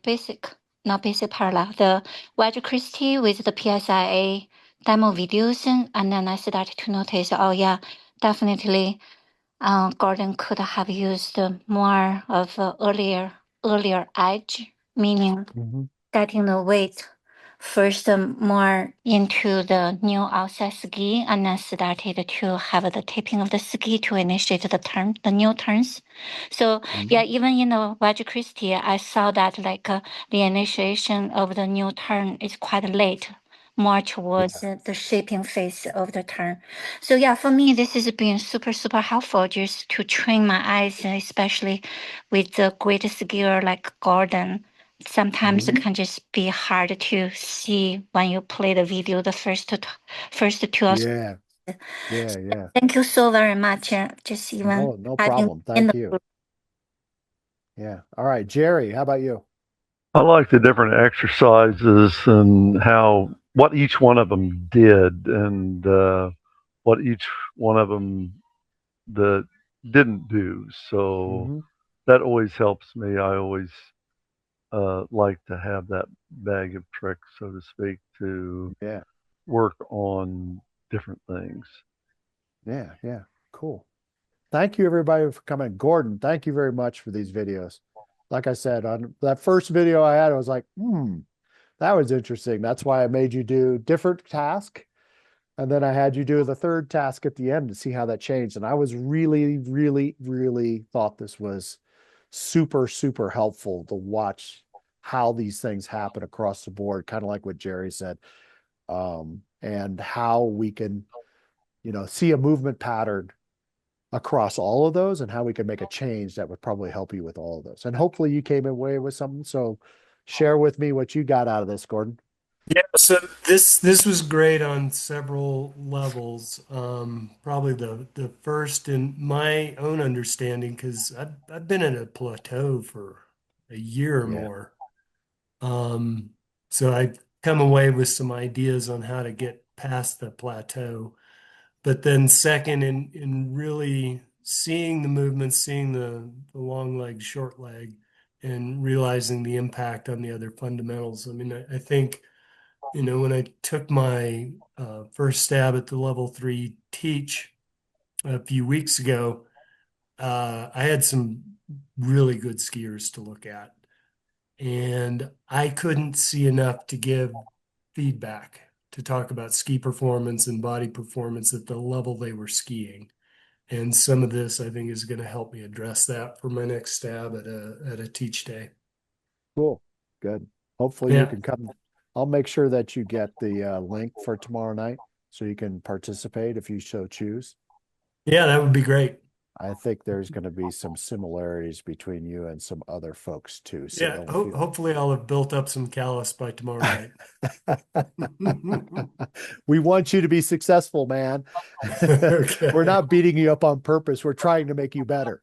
not basic parallel, the wedge Christie with the PSIA demo videos, and then I started to notice, oh yeah, definitely Gordon could have used more of earlier edge, meaning getting the weight first more into the new outside ski, and then started to have the tipping of the ski to initiate the new turns. So yeah, even in the wedge Christie, I saw that like the initiation of the new turn is quite late, more towards the shaping phase of the turn. So yeah, for me, this has been super, super helpful just to train my eyes, especially with the great skier like Gordon. Sometimes it can just be hard to see when you play the video, the first two. Yeah. Yeah. Thank you so very much. Just even No having problem. in Thank the you. Yeah. All right, Jerry, how about you? I like the different exercises and what each one of them did, and what each one of them that didn't do. So that always helps me. I always like to have that bag of tricks, so to speak, to work on different things. Yeah. Cool. Thank you everybody for coming. Gordon, thank you very much for these videos. Like I said, on that first video I had, I was like, that was interesting. That's why I made you do different task. And then I had you do the third task at the end to see how that changed. And I was really, really, really thought this was super, super helpful to watch how these things happen across the board, kind of like what Jerry said. And how we can, see a movement pattern across all of those and how we can make a change that would probably help you with all of those. And hopefully you came away with something. So share with me what you got out of this, Gordon. Yeah, so this was great on several levels. Probably the first in my own understanding, because I've been in a plateau for a year or more. So I've come away with some ideas on how to get past the plateau. But then second, in really seeing the movements, seeing the long leg, short leg, and realizing the impact on the other fundamentals. I mean, I think, when I took my first stab at the level 3 teach a few weeks ago, I had some really good skiers to look at. And I couldn't see enough to give feedback to talk about ski performance and body performance at the level they were skiing. And some of this, I think, is going to help me address that for my next stab at a teach day. Cool. Good. Hopefully you can come. I'll make sure that you get the link for tomorrow night so you can participate if you so choose. Yeah, that would be great. I think there's going to be some similarities between you and some other folks too. So Yeah, hopefully I'll have built up some callus by tomorrow night. We want you to be successful, man. Okay. We're not beating you up on purpose. We're trying to make you better.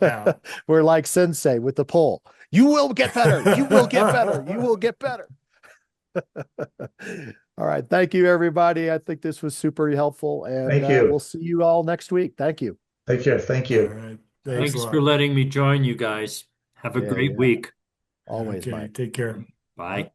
Yeah. We're like Sensei with the pole. You will get better. You will get better. You will get better. All right. Thank you, everybody. I think this was super helpful. And Thank you. We'll see you all next week. Thank you. Take care. Thank you. All right. Thanks for letting me join you guys. Have a great week. Always, okay, Mike. Take care. Bye.